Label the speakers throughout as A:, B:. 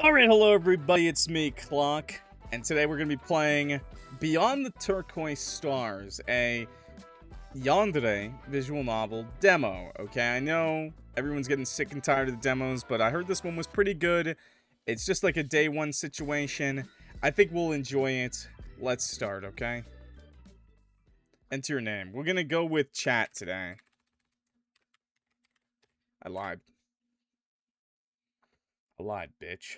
A: Alright, hello everybody, it's me, Clock, and today we're going to be playing Beyond the Turquoise Stars, a Yandere visual novel demo, okay? I know everyone's getting sick and tired of the demos, but I heard this one was pretty good. It's just like a day one situation. I think we'll enjoy it. Let's start, okay? Enter your name. We're going to go with chat today. I lied, bitch.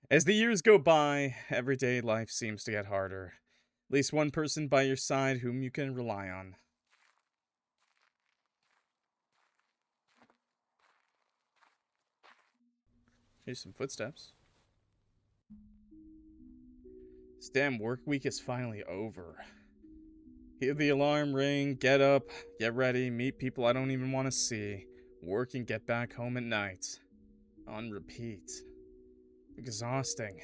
A: As the years go by, everyday life seems to get harder. At least one person by your side whom you can rely on. Here's some footsteps. This damn work week is finally over. Hear the alarm ring, get up, get ready, meet people I don't even want to see, work and get back home at night. On repeat. Exhausting.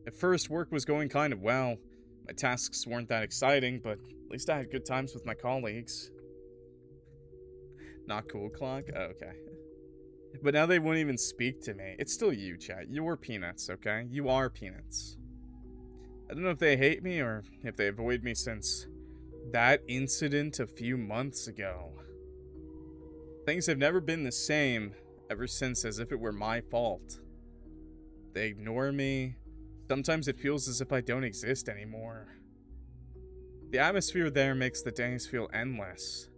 A: At first, work was going kind of well. My tasks weren't that exciting, but at least I had good times with my colleagues. Not cool, Clock? Oh, okay. But now they won't even speak to me. It's still you, chat. You're Peanuts, okay? You are Peanuts. I don't know if they hate me or if they avoid me since that incident a few months ago. Things have never been the same ever since, as if it were my fault. They ignore me. Sometimes it feels as if I don't exist anymore. The atmosphere there makes the days feel endless.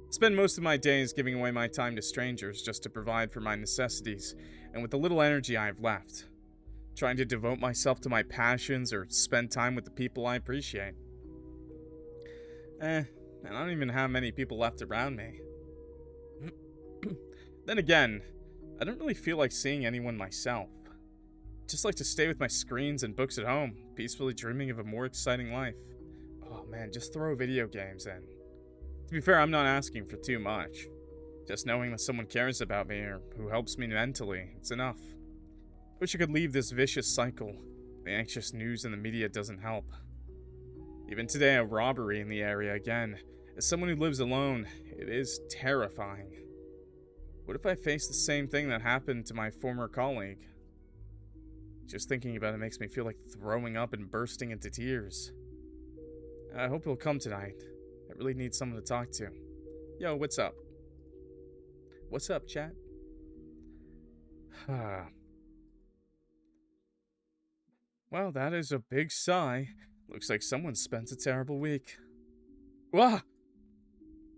A: I spend most of my days giving away my time to strangers just to provide for my necessities, and with the little energy I have left, trying to devote myself to my passions or spend time with the people I appreciate. I don't even have many people left around me. Then again, I don't really feel like seeing anyone myself. Just like to stay with my screens and books at home, peacefully dreaming of a more exciting life. Oh man, just throw video games in. To be fair, I'm not asking for too much. Just knowing that someone cares about me or who helps me mentally, it's enough. Wish I could leave this vicious cycle. The anxious news in the media doesn't help. Even today, a robbery in the area again. As someone who lives alone, it is terrifying. What if I face the same thing that happened to my former colleague? Just thinking about it makes me feel like throwing up and bursting into tears. I hope he'll come tonight. I really need someone to talk to. Yo, what's up? What's up, chat? Well, that is a big sigh. Looks like someone spent a terrible week. Wah!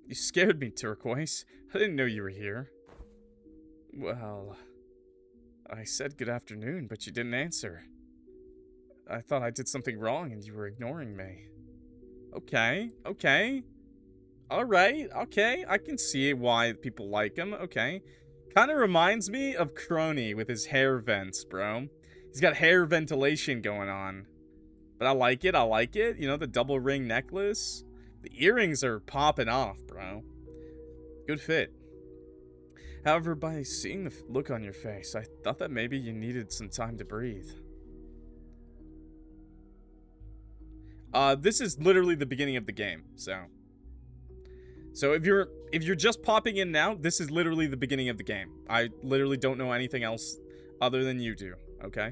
A: You scared me, Turquoise. I didn't know you were here. Well, I said good afternoon, but you didn't answer. I thought I did something wrong and you were ignoring me. Okay. Alright, okay. I can see why people like him, okay. Kinda reminds me of Crony with his hair vents, bro. He's got hair ventilation going on. But I like it. You know, the double ring necklace. The earrings are popping off, bro. Good fit. However, by seeing the look on your face, I thought that maybe you needed some time to breathe. This is literally the beginning of the game, so if you're just popping in now, this is literally the beginning of the game. I literally don't know anything else other than you do, okay?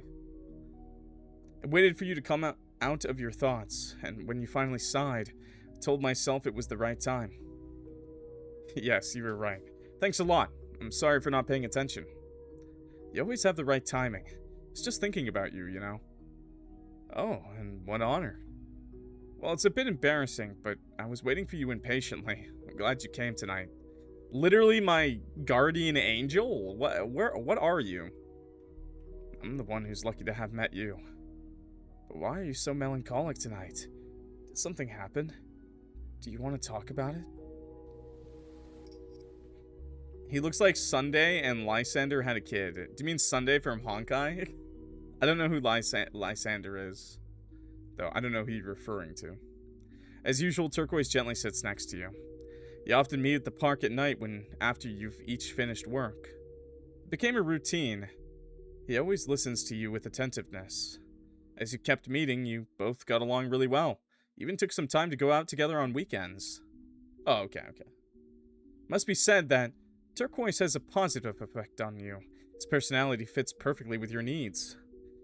A: I waited for you to come out of your thoughts, and when you finally sighed, I told myself it was the right time. Yes, you were right. Thanks a lot. I'm sorry for not paying attention. You always have the right timing. I was just thinking about you, you know. Oh, and what honor. Well, it's a bit embarrassing, but I was waiting for you impatiently. I'm glad you came tonight. Literally my guardian angel? What are you? I'm the one who's lucky to have met you. But why are you so melancholic tonight? Did something happen? Do you want to talk about it? He looks like Sunday and Lysander had a kid. Do you mean Sunday from Honkai? I don't know who Lysander is. Though, I don't know who you're referring to. As usual, Turquoise gently sits next to you. You often meet at the park at night after you've each finished work. It became a routine. He always listens to you with attentiveness. As you kept meeting, you both got along really well. Even took some time to go out together on weekends. Oh, okay. Must be said that Turquoise has a positive effect on you. His personality fits perfectly with your needs.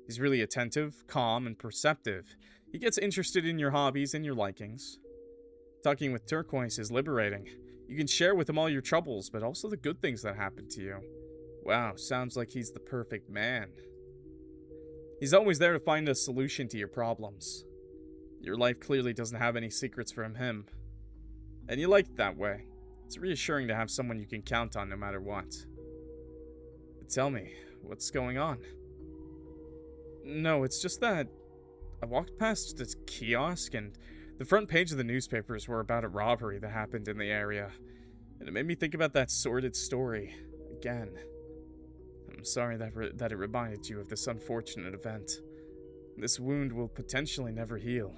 A: He's really attentive, calm, and perceptive. He gets interested in your hobbies and your likings. Talking with Turquoise is liberating. You can share with him all your troubles, but also the good things that happen to you. Wow, sounds like he's the perfect man. He's always there to find a solution to your problems. Your life clearly doesn't have any secrets from him. And you like it that way. It's reassuring to have someone you can count on no matter what. But tell me, what's going on? No, it's just that I walked past this kiosk and the front page of the newspapers were about a robbery that happened in the area. And it made me think about that sordid story again. I'm sorry that it reminded you of this unfortunate event. This wound will potentially never heal.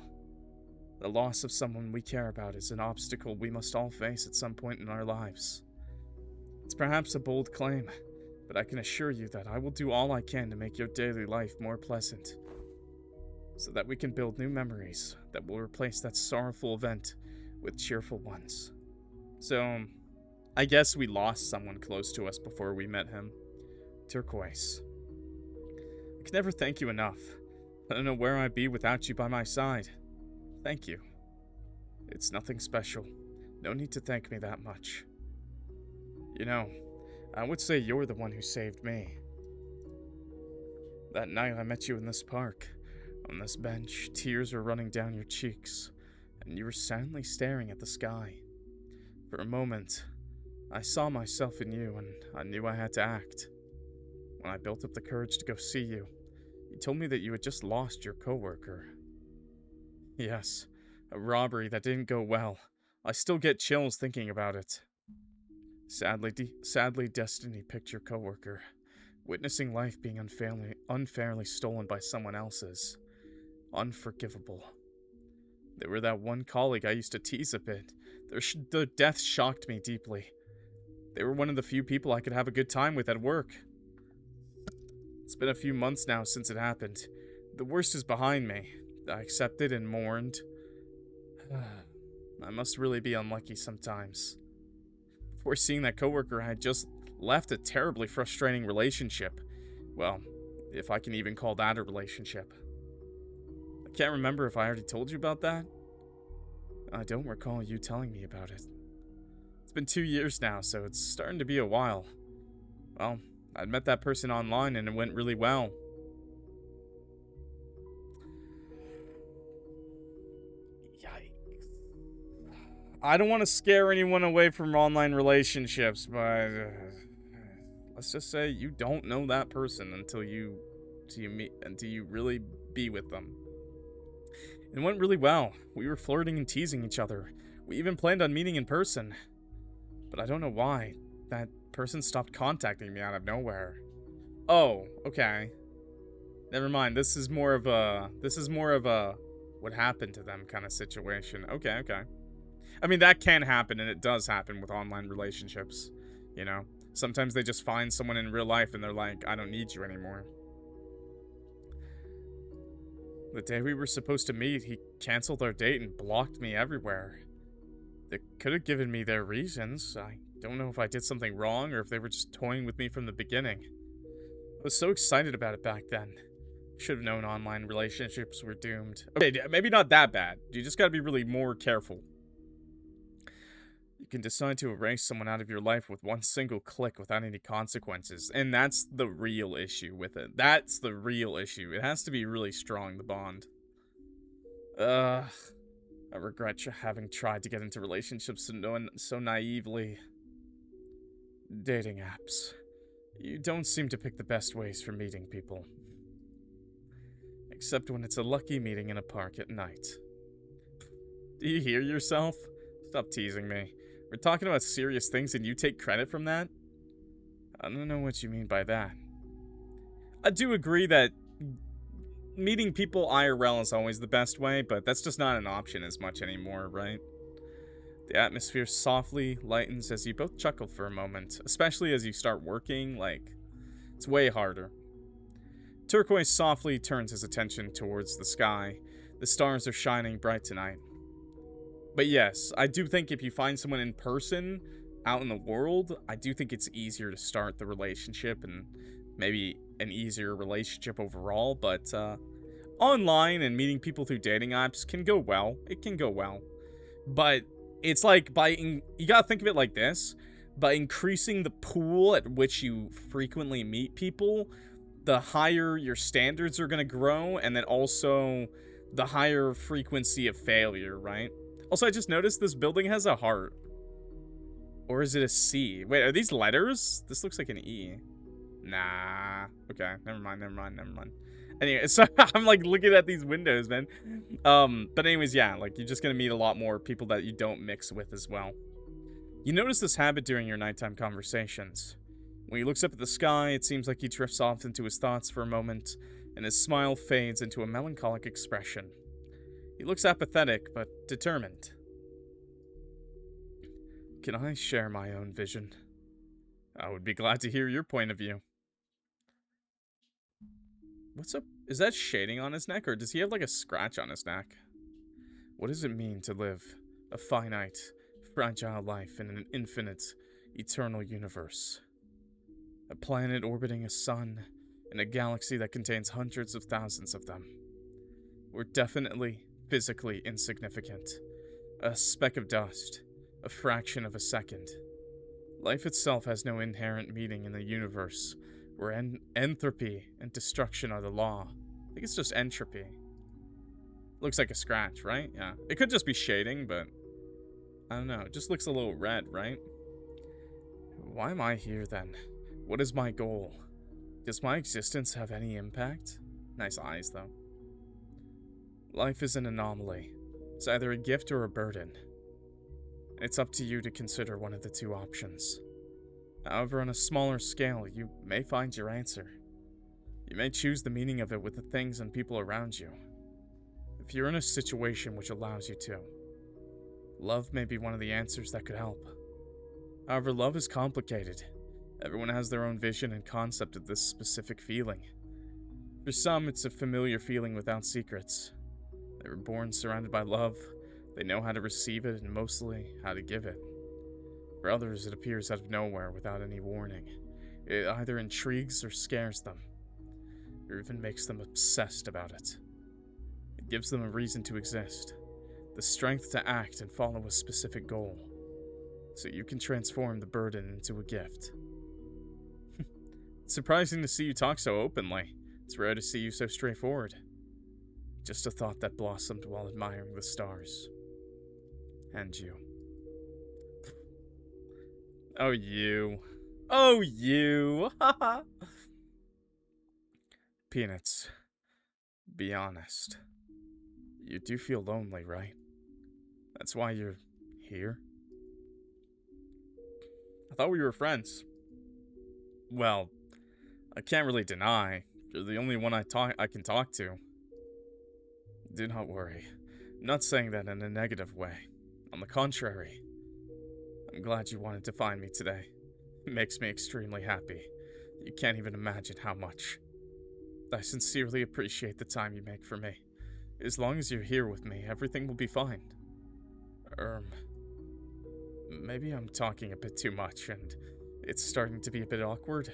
A: The loss of someone we care about is an obstacle we must all face at some point in our lives. It's perhaps a bold claim, but I can assure you that I will do all I can to make your daily life more pleasant, so that we can build new memories that will replace that sorrowful event with cheerful ones. So, I guess we lost someone close to us before we met him. Turquoise. I can never thank you enough. I don't know where I'd be without you by my side. Thank you. It's nothing special. No need to thank me that much. You know, I would say you're the one who saved me. That night I met you in this park. On this bench, tears were running down your cheeks, and you were silently staring at the sky. For a moment, I saw myself in you, and I knew I had to act. When I built up the courage to go see you, you told me that you had just lost your coworker. Yes, a robbery that didn't go well. I still get chills thinking about it. Sadly, destiny picked your coworker. Witnessing life being unfairly stolen by someone else's. Unforgivable. They were that one colleague I used to tease a bit. Their death shocked me deeply. They were one of the few people I could have a good time with at work. It's been a few months now since it happened. The worst is behind me. I accepted and mourned. I must really be unlucky sometimes. Before seeing that coworker, I had just left a terribly frustrating relationship. Well, if I can even call that a relationship. I can't remember if I already told you about that. I don't recall you telling me about it. It's been 2 years now, so it's starting to be a while. Well, I'd met that person online and it went really well. I don't want to scare anyone away from online relationships, but let's just say you don't know that person until you really be with them. It went really well. We were flirting and teasing each other. We even planned on meeting in person. But I don't know why. That person stopped contacting me out of nowhere. Oh, okay. Never mind. This is more of a what happened to them kind of situation. Okay. I mean, that can happen, and it does happen with online relationships, you know? Sometimes they just find someone in real life, and they're like, I don't need you anymore. The day we were supposed to meet, he canceled our date and blocked me everywhere. They could have given me their reasons. I don't know if I did something wrong, or if they were just toying with me from the beginning. I was so excited about it back then. Should have known online relationships were doomed. Okay, maybe not that bad. You just gotta be really more careful. You can decide to erase someone out of your life with one single click without any consequences. And that's the real issue with it. That's the real issue. It has to be really strong, the bond. I regret having tried to get into relationships so naively. Dating apps. You don't seem to pick the best ways for meeting people. Except when it's a lucky meeting in a park at night. Do you hear yourself? Stop teasing me. We're talking about serious things and you take credit from that? I don't know what you mean by that. I do agree that meeting people IRL is always the best way, but that's just not an option as much anymore, right? The atmosphere softly lightens as you both chuckle for a moment, especially as you start working, like, it's way harder. Turquoise softly turns his attention towards the sky. The stars are shining bright tonight. But yes, I do think if you find someone in person, out in the world, I do think it's easier to start the relationship and maybe an easier relationship overall, but online and meeting people through dating apps can go well. It can go well. But it's like you gotta think of it like this. By increasing the pool at which you frequently meet people, the higher your standards are gonna grow, and then also the higher frequency of failure, right? Also, I just noticed this building has a heart. Or is it a C? Wait, are these letters? This looks like an E. Nah. Okay, never mind. Anyway, so I'm like looking at these windows, man. But anyways, yeah, like you're just gonna meet a lot more people that you don't mix with as well. You notice this habit during your nighttime conversations. When he looks up at the sky, it seems like he drifts off into his thoughts for a moment, and his smile fades into a melancholic expression. He looks apathetic, but determined. Can I share my own vision? I would be glad to hear your point of view. What's up? Is that shading on his neck, or does he have like a scratch on his neck? What does it mean to live a finite, fragile life in an infinite, eternal universe? A planet orbiting a sun in a galaxy that contains hundreds of thousands of them. We're definitely physically insignificant. A speck of dust. A fraction of a second. Life itself has no inherent meaning in the universe, where entropy and destruction are the law. I think it's just entropy. Looks like a scratch, right? Yeah. It could just be shading, but I don't know. It just looks a little red, right? Why am I here then? What is my goal? Does my existence have any impact? Nice eyes, though. Life is an anomaly. It's either a gift or a burden. It's up to you to consider one of the two options. However, on a smaller scale, you may find your answer. You may choose the meaning of it with the things and people around you. If you're in a situation which allows you to. Love may be one of the answers that could help. However, love is complicated. Everyone has their own vision and concept of this specific feeling. For some, it's a familiar feeling without secrets. They were born surrounded by love. They know how to receive it and mostly how to give it. For others, it appears out of nowhere without any warning. It either intrigues or scares them, or even makes them obsessed about it. It gives them a reason to exist, the strength to act and follow a specific goal, so you can transform the burden into a gift. It's surprising to see you talk so openly. It's rare to see you so straightforward. Just a thought that blossomed while admiring the stars. And you. Oh, you. Oh, you. Haha. Peanuts. Be honest. You do feel lonely, right? That's why you're here? I thought we were friends. Well, I can't really deny. You're the only one I can talk to. Do not worry. I'm not saying that in a negative way. On the contrary, I'm glad you wanted to find me today. It makes me extremely happy. You can't even imagine how much. I sincerely appreciate the time you make for me. As long as you're here with me, everything will be fine. Maybe I'm talking a bit too much, and it's starting to be a bit awkward.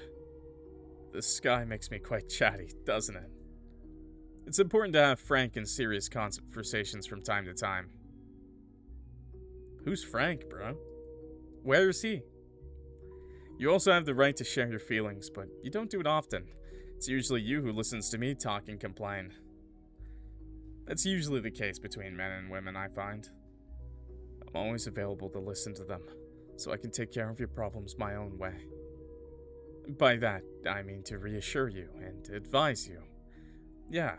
A: The sky makes me quite chatty, doesn't it? It's important to have frank and serious conversations from time to time. Who's Frank, bro? Where is he? You also have the right to share your feelings, but you don't do it often. It's usually you who listens to me talk and complain. That's usually the case between men and women, I find. I'm always available to listen to them, so I can take care of your problems my own way. By that, I mean to reassure you and advise you. Yeah.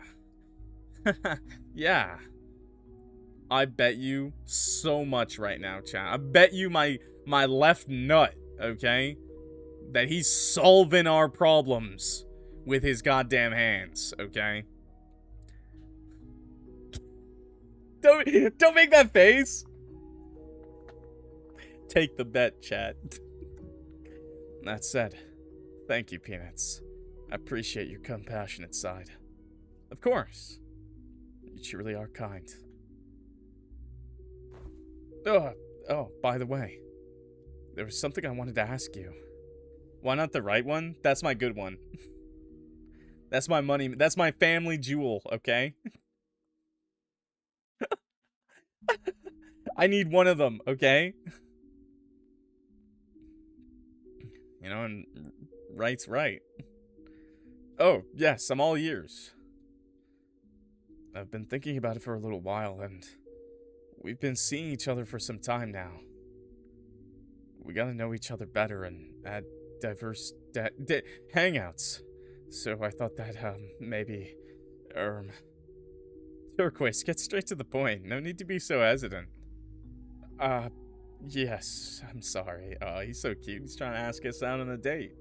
A: Yeah. I bet you so much right now, chat. I bet you my left nut, okay? That he's solving our problems with his goddamn hands, okay? Don't make that face. Take the bet, chat. That said, thank you, Peanuts. I appreciate your compassionate side. Of course. You truly are kind. Oh, by the way, there was something I wanted to ask you. Why not the right one? That's my good one. That's my money. That's my family jewel, okay? I need one of them, okay? You know, and right's right. Oh, yes, I'm all ears. I've been thinking about it for a little while, and we've been seeing each other for some time now. We gotta know each other better and add diverse hangouts. So I thought that, maybe, Turquoise, get straight to the point. No need to be so hesitant. Yes, I'm sorry. He's so cute. He's trying to ask us out on a date.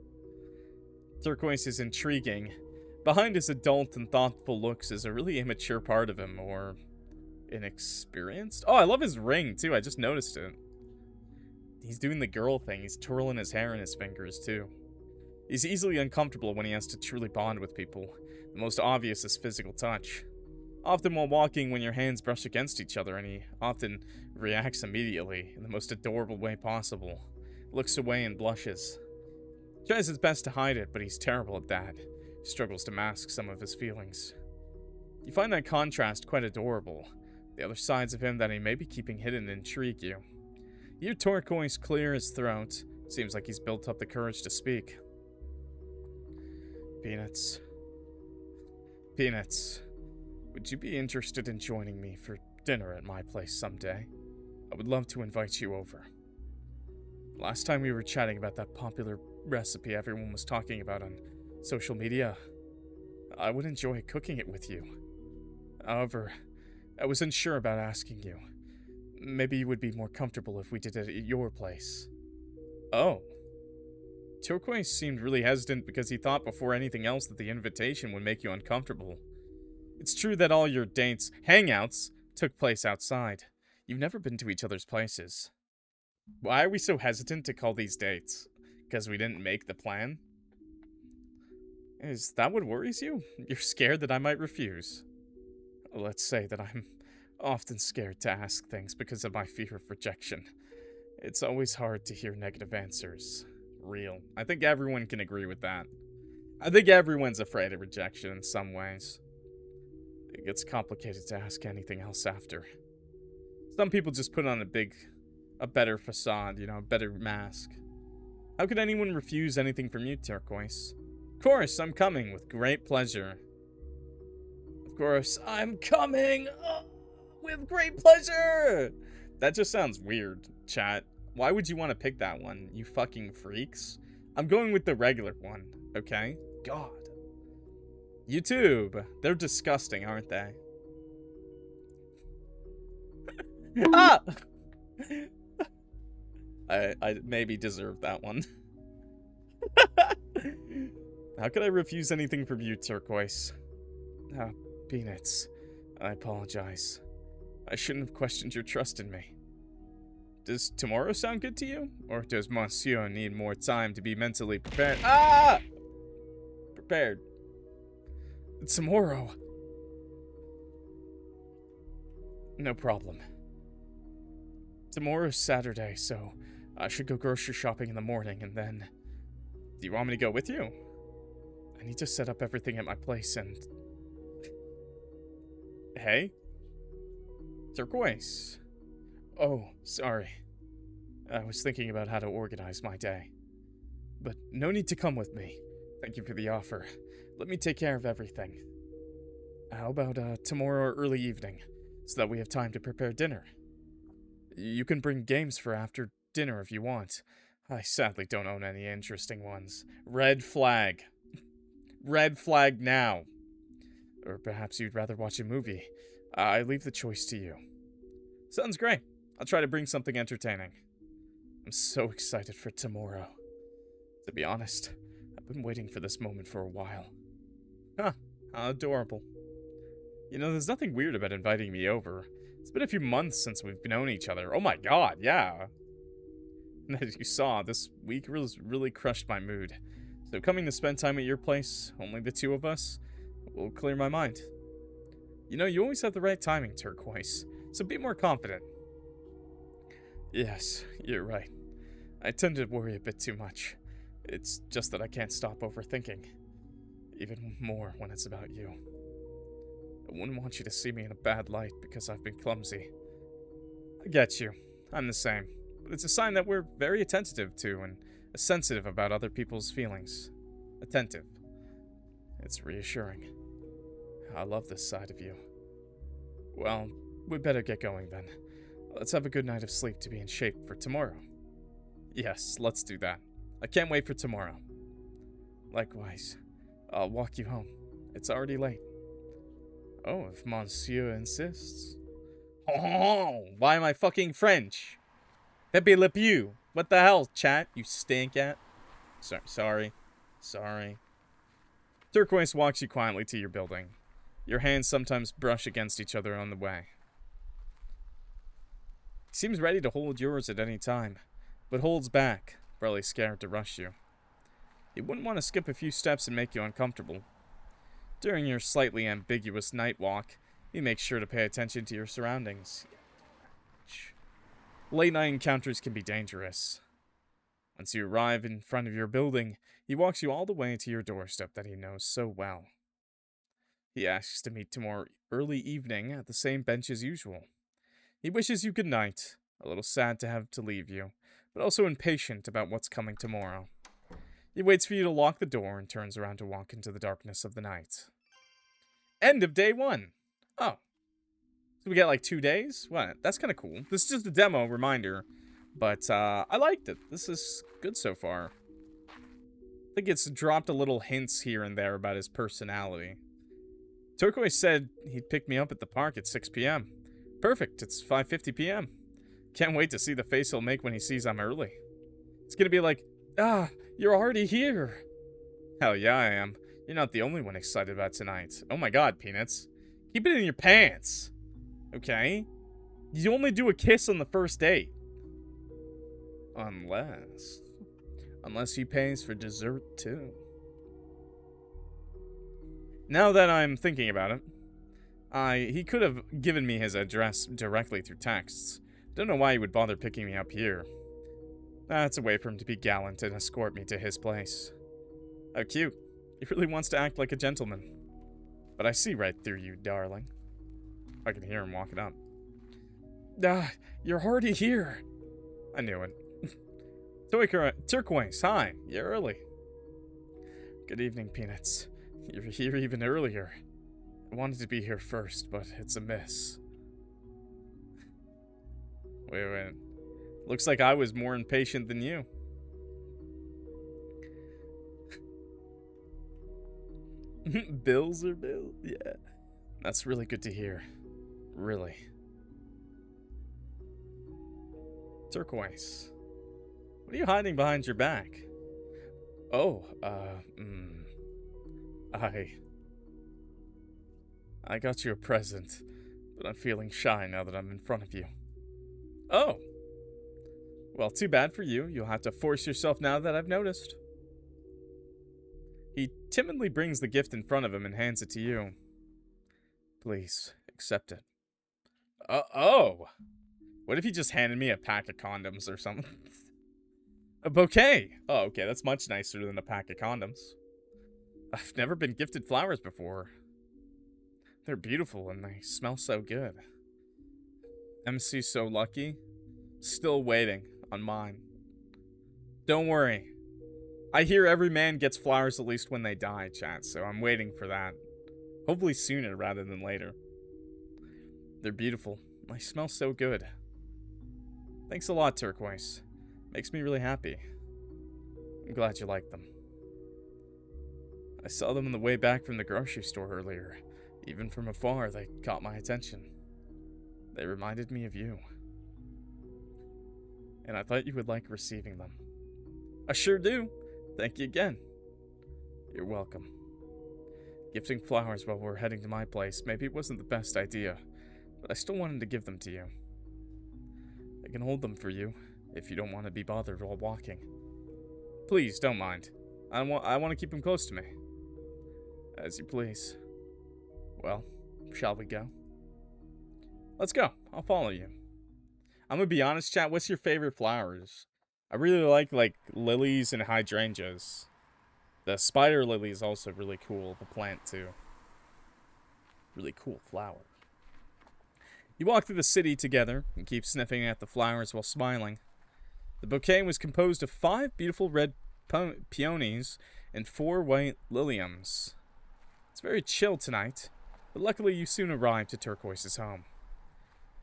A: Turquoise is intriguing. Behind his adult and thoughtful looks is a really immature part of him, or inexperienced? Oh, I love his ring, too. I just noticed it. He's doing the girl thing. He's twirling his hair in his fingers, too. He's easily uncomfortable when he has to truly bond with people. The most obvious is physical touch. Often while walking when your hands brush against each other, and he often reacts immediately in the most adorable way possible. Looks away and blushes. Tries his best to hide it, but he's terrible at that. He struggles to mask some of his feelings. You find that contrast quite adorable. The other sides of him that he may be keeping hidden intrigue you. You hear Turquoise clear his throat. Seems like he's built up the courage to speak. Peanuts. Would you be interested in joining me for dinner at my place someday? I would love to invite you over. Last time we were chatting about that popular recipe everyone was talking about on social media. I would enjoy cooking it with you. However, I was unsure about asking you. Maybe you would be more comfortable if we did it at your place. Oh. Turquoise seemed really hesitant because he thought before anything else that the invitation would make you uncomfortable. It's true that all your hangouts, took place outside. You've never been to each other's places. Why are we so hesitant to call these dates? Because we didn't make the plan? Is that what worries you? You're scared that I might refuse? Let's say that I'm often scared to ask things because of my fear of rejection. It's always hard to hear negative answers. Real. I think everyone can agree with that. I think everyone's afraid of rejection in some ways. It gets complicated to ask anything else after. Some people just put on a better facade, you know, a better mask. How could anyone refuse anything from you, Turquoise? Of course, I'm coming with great pleasure. Of course, I'm coming with great pleasure! That just sounds weird, chat. Why would you want to pick that one, you fucking freaks? I'm going with the regular one, okay? God. YouTube. They're disgusting, aren't they? Ah! I maybe deserve that one. How could I refuse anything from you, Turquoise? Peanuts. I apologize. I shouldn't have questioned your trust in me. Does tomorrow sound good to you? Or does Monsieur need more time to be mentally prepared? Ah! Prepared. Tomorrow. No problem. Tomorrow's Saturday, so I should go grocery shopping in the morning, and then... Do you want me to go with you? I need to set up everything at my place and... Hey? Turquoise. Oh, sorry. I was thinking about how to organize my day. But no need to come with me. Thank you for the offer. Let me take care of everything. How about tomorrow or early evening, so that we have time to prepare dinner? You can bring games for after dinner if you want. I sadly don't own any interesting ones. Red flag. Red flag now. Or perhaps you'd rather watch a movie. I leave the choice to you. Sounds great. I'll try to bring something entertaining. I'm so excited for tomorrow. To be honest, I've been waiting for this moment for a while. Huh, how adorable. You know, there's nothing weird about inviting me over. It's been a few months since we've known each other. Oh my god, yeah. And as you saw, this week really crushed my mood. So coming to spend time at your place, only the two of us, will clear my mind. You know, you always have the right timing, Turquoise, so be more confident. Yes, you're right. I tend to worry a bit too much. It's just that I can't stop overthinking. even more when it's about you. I wouldn't want you to see me in a bad light because I've been clumsy. I get you. I'm the same. But it's a sign that we're very attentive to and sensitive about other people's feelings. Attentive. It's reassuring. I love this side of you. Well, we better get going then. Let's have a good night of sleep to be in shape for tomorrow. Yes, let's do that. I can't wait for tomorrow. Likewise. I'll walk you home. It's already late. Oh, if Monsieur insists. Oh, why am I fucking French? Pepe Le Pew. What the hell, chat? You stink at. Sorry. Turquoise walks you quietly to your building. Your hands sometimes brush against each other on the way. He seems ready to hold yours at any time, but holds back, probably scared to rush you. He wouldn't want to skip a few steps and make you uncomfortable. During your slightly ambiguous night walk, he makes sure to pay attention to your surroundings. Late night encounters can be dangerous. Once you arrive in front of your building, he walks you all the way to your doorstep that he knows so well. He asks to meet tomorrow early evening at the same bench as usual. He wishes you good night, a little sad to have to leave you, but also impatient about what's coming tomorrow. He waits for you to lock the door and turns around to walk into the darkness of the night. End of day 1. Oh. So we get like 2 days? What? That's kind of cool. This is just a demo reminder, but I liked it. This is good so far. I think it's dropped a little hints here and there about his personality. Turquoise said he'd pick me up at the park at 6 p.m. Perfect, it's 5:50 p.m. Can't wait to see the face he'll make when he sees I'm early. It's gonna be like, you're already here. Hell yeah, I am. You're not the only one excited about tonight. Oh my god, Peanuts. Keep it in your pants. Okay? You only do a kiss on the first date. Unless he pays for dessert too. Now that I'm thinking about it, he could have given me his address directly through texts. Don't know why he would bother picking me up here. That's a way for him to be gallant and escort me to his place. How cute. He really wants to act like a gentleman. But I see right through you, darling. I can hear him walking up. You're already here. I knew it. Turquoise, hi. You're early. Good evening, Peanuts. You're here even earlier. I wanted to be here first, but it's a miss. Wait. Looks like I was more impatient than you. Bills are bills? Yeah. That's really good to hear. Really. Turquoise. What are you hiding behind your back? Oh, I got you a present, but I'm feeling shy now that I'm in front of you. Oh. Well, too bad for you. You'll have to force yourself now that I've noticed. He timidly brings the gift in front of him and hands it to you. Please, accept it. Oh. What if he just handed me a pack of condoms or something? A bouquet. Oh, okay, that's much nicer than a pack of condoms. I've never been gifted flowers before. They're beautiful and they smell so good. MC's so lucky. Still waiting on mine. Don't worry. I hear every man gets flowers at least when they die, chat, so I'm waiting for that. Hopefully sooner rather than later. They're beautiful. They smell so good. Thanks a lot, Turquoise. Makes me really happy. I'm glad you like them. I saw them on the way back from the grocery store earlier. Even from afar, they caught my attention. They reminded me of you. And I thought you would like receiving them. I sure do. Thank you again. You're welcome. Gifting flowers while we're heading to my place maybe wasn't the best idea, but I still wanted to give them to you. I can hold them for you, if you don't want to be bothered while walking. Please, don't mind. I want to keep them close to me. As you please. Well, shall we go? Let's go. I'll follow you. I'm gonna be honest, chat. What's your favorite flowers? I really like lilies and hydrangeas. The spider lily is also really cool. The plant, too. Really cool flower. You walk through the city together and keep sniffing at the flowers while smiling. The bouquet was composed of 5 beautiful red peonies and 4 white liliums. It's very chill tonight, but luckily you soon arrive to Turquoise's home.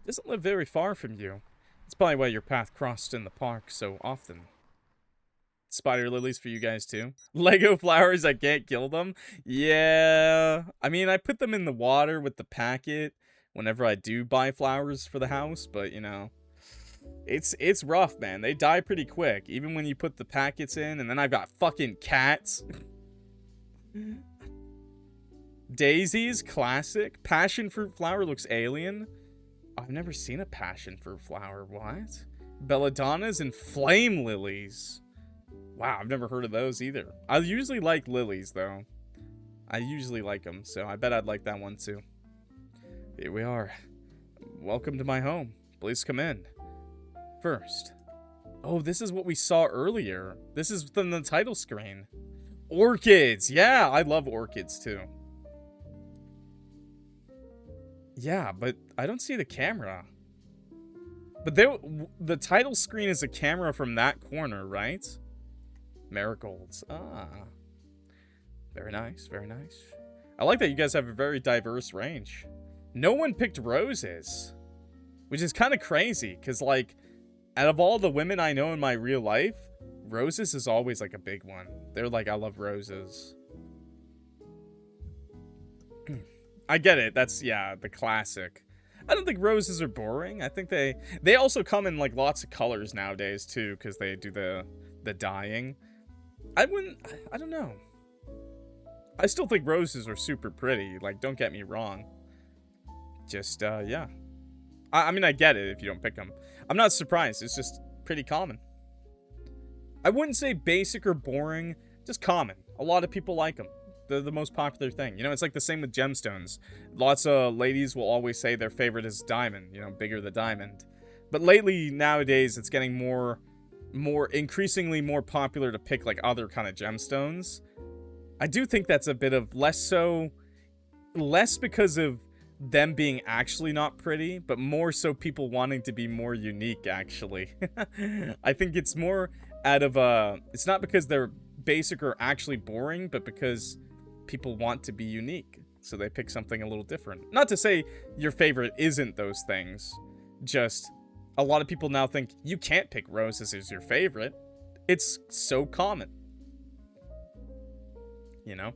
A: It doesn't live very far from you. It's probably why your path crossed in the park so often. Spider lilies for you guys too. Lego flowers, I can't kill them. Yeah, I mean, I put them in the water with the packet whenever I do buy flowers for the house, but you know, it's rough, man. They die pretty quick, even when you put the packets in. And then I've got fucking cats. Daisies, classic. Passion fruit flower looks alien. I've never seen a passion fruit flower. What? Belladonnas and flame lilies. Wow, I've never heard of those either. I usually like lilies, though. I usually like them, so I bet I'd like that one, too. Here we are. Welcome to my home. Please come in. First. Oh, this is what we saw earlier. This is from the title screen. Orchids! Yeah, I love orchids, too. Yeah, but I don't see the camera. But the title screen is a camera from that corner, right? Marigolds. Ah. Very nice, very nice. I like that you guys have a very diverse range. No one picked roses. Which is kind of crazy, because, like, out of all the women I know in my real life, roses is always, like, a big one. They're like, I love roses. I get it. That's, yeah, the classic. I don't think roses are boring. I think they also come in, like, lots of colors nowadays, too, because they do the dyeing. I don't know. I still think roses are super pretty. Like, don't get me wrong. Just, yeah. I mean, I get it if you don't pick them. I'm not surprised. It's just pretty common. I wouldn't say basic or boring. Just common. A lot of people like them. They're the most popular thing. You know, it's like the same with gemstones. Lots of ladies will always say their favorite is diamond. You know, bigger the diamond. But lately, nowadays, it's getting increasingly more popular to pick, like, other kind of gemstones. I do think that's a bit of less because of them being actually not pretty, but more so people wanting to be more unique, actually. I think it's more out of it's not because they're basic or actually boring, but because people want to be unique, so they pick something a little different. Not to say your favorite isn't those things, just a lot of people now think you can't pick roses as your favorite. It's so common. You know?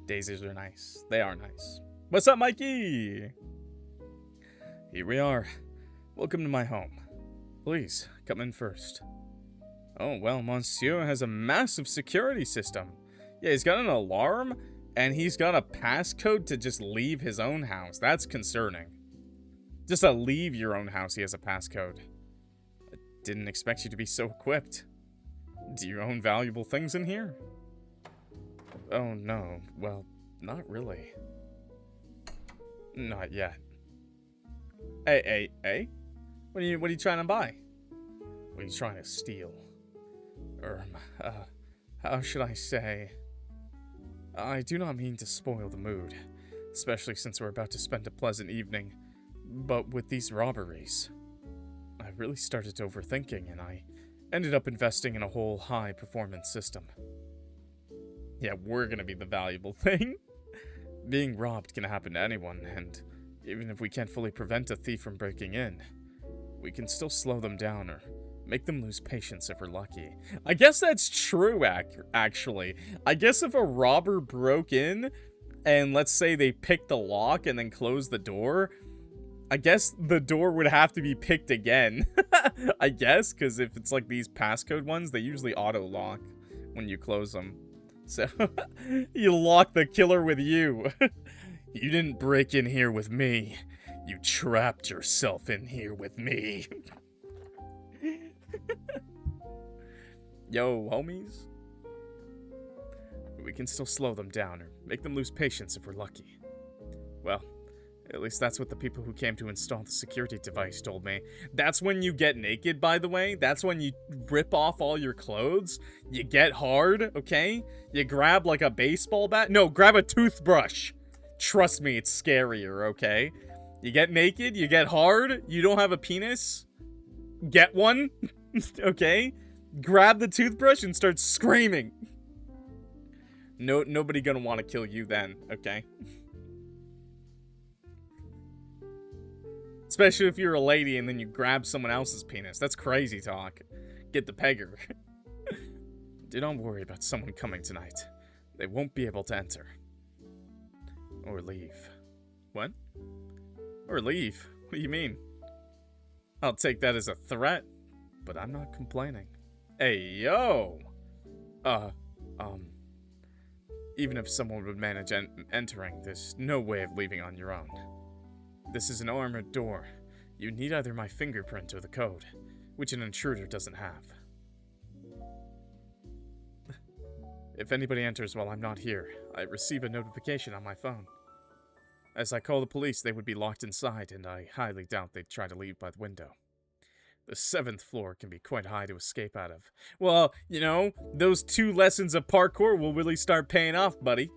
A: Daisies are nice. They are nice. What's up, Mikey? Here we are. Welcome to my home. Please, come in first. Oh, well, Monsieur has a massive security system. Yeah, he's got an alarm, and he's got a passcode to just leave his own house. That's concerning. Just to leave your own house, he has a passcode. I didn't expect you to be so equipped. Do you own valuable things in here? Oh, no. Well, not really. Not yet. Hey? What are you trying to buy? What are you trying to steal? How should I say? I do not mean to spoil the mood, especially since we're about to spend a pleasant evening, but with these robberies, I really started overthinking, and I ended up investing in a whole high-performance system. Yeah, we're gonna be the valuable thing. Being robbed can happen to anyone, and even if we can't fully prevent a thief from breaking in, we can still slow them down or make them lose patience if we're lucky. I guess that's true, actually. I guess if a robber broke in, and let's say they picked the lock and then closed the door, I guess the door would have to be picked again. I guess, because if it's like these passcode ones, they usually auto-lock when you close them. So, you lock the killer with you. You didn't break in here with me. You trapped yourself in here with me. Yo, homies. We can still slow them down or make them lose patience if we're lucky. Well, At least that's what the people who came to install the security device told me. That's when you get naked, by the way. That's when you rip off all your clothes. You get hard, okay? You grab like a baseball bat. No, grab a toothbrush. Trust me, it's scarier, okay? You get naked, you get hard, you don't have a penis. Get one, okay? Grab the toothbrush and start screaming. Nobody gonna want to kill you then, okay? Especially if you're a lady and then you grab someone else's penis. That's crazy talk. Get the pegger. Do not worry about someone coming tonight. They won't be able to enter. Or leave. What? Or leave? What do you mean? I'll take that as a threat, but I'm not complaining. Hey, yo! Even if someone would manage entering, there's no way of leaving on your own. This is an armored door. You need either my fingerprint or the code, which an intruder doesn't have. If anybody enters while I'm not here, I receive a notification on my phone. As I call the police, they would be locked inside, and I highly doubt they'd try to leave by the window. The 7th floor can be quite high to escape out of. Well, you know, those 2 lessons of parkour will really start paying off, buddy.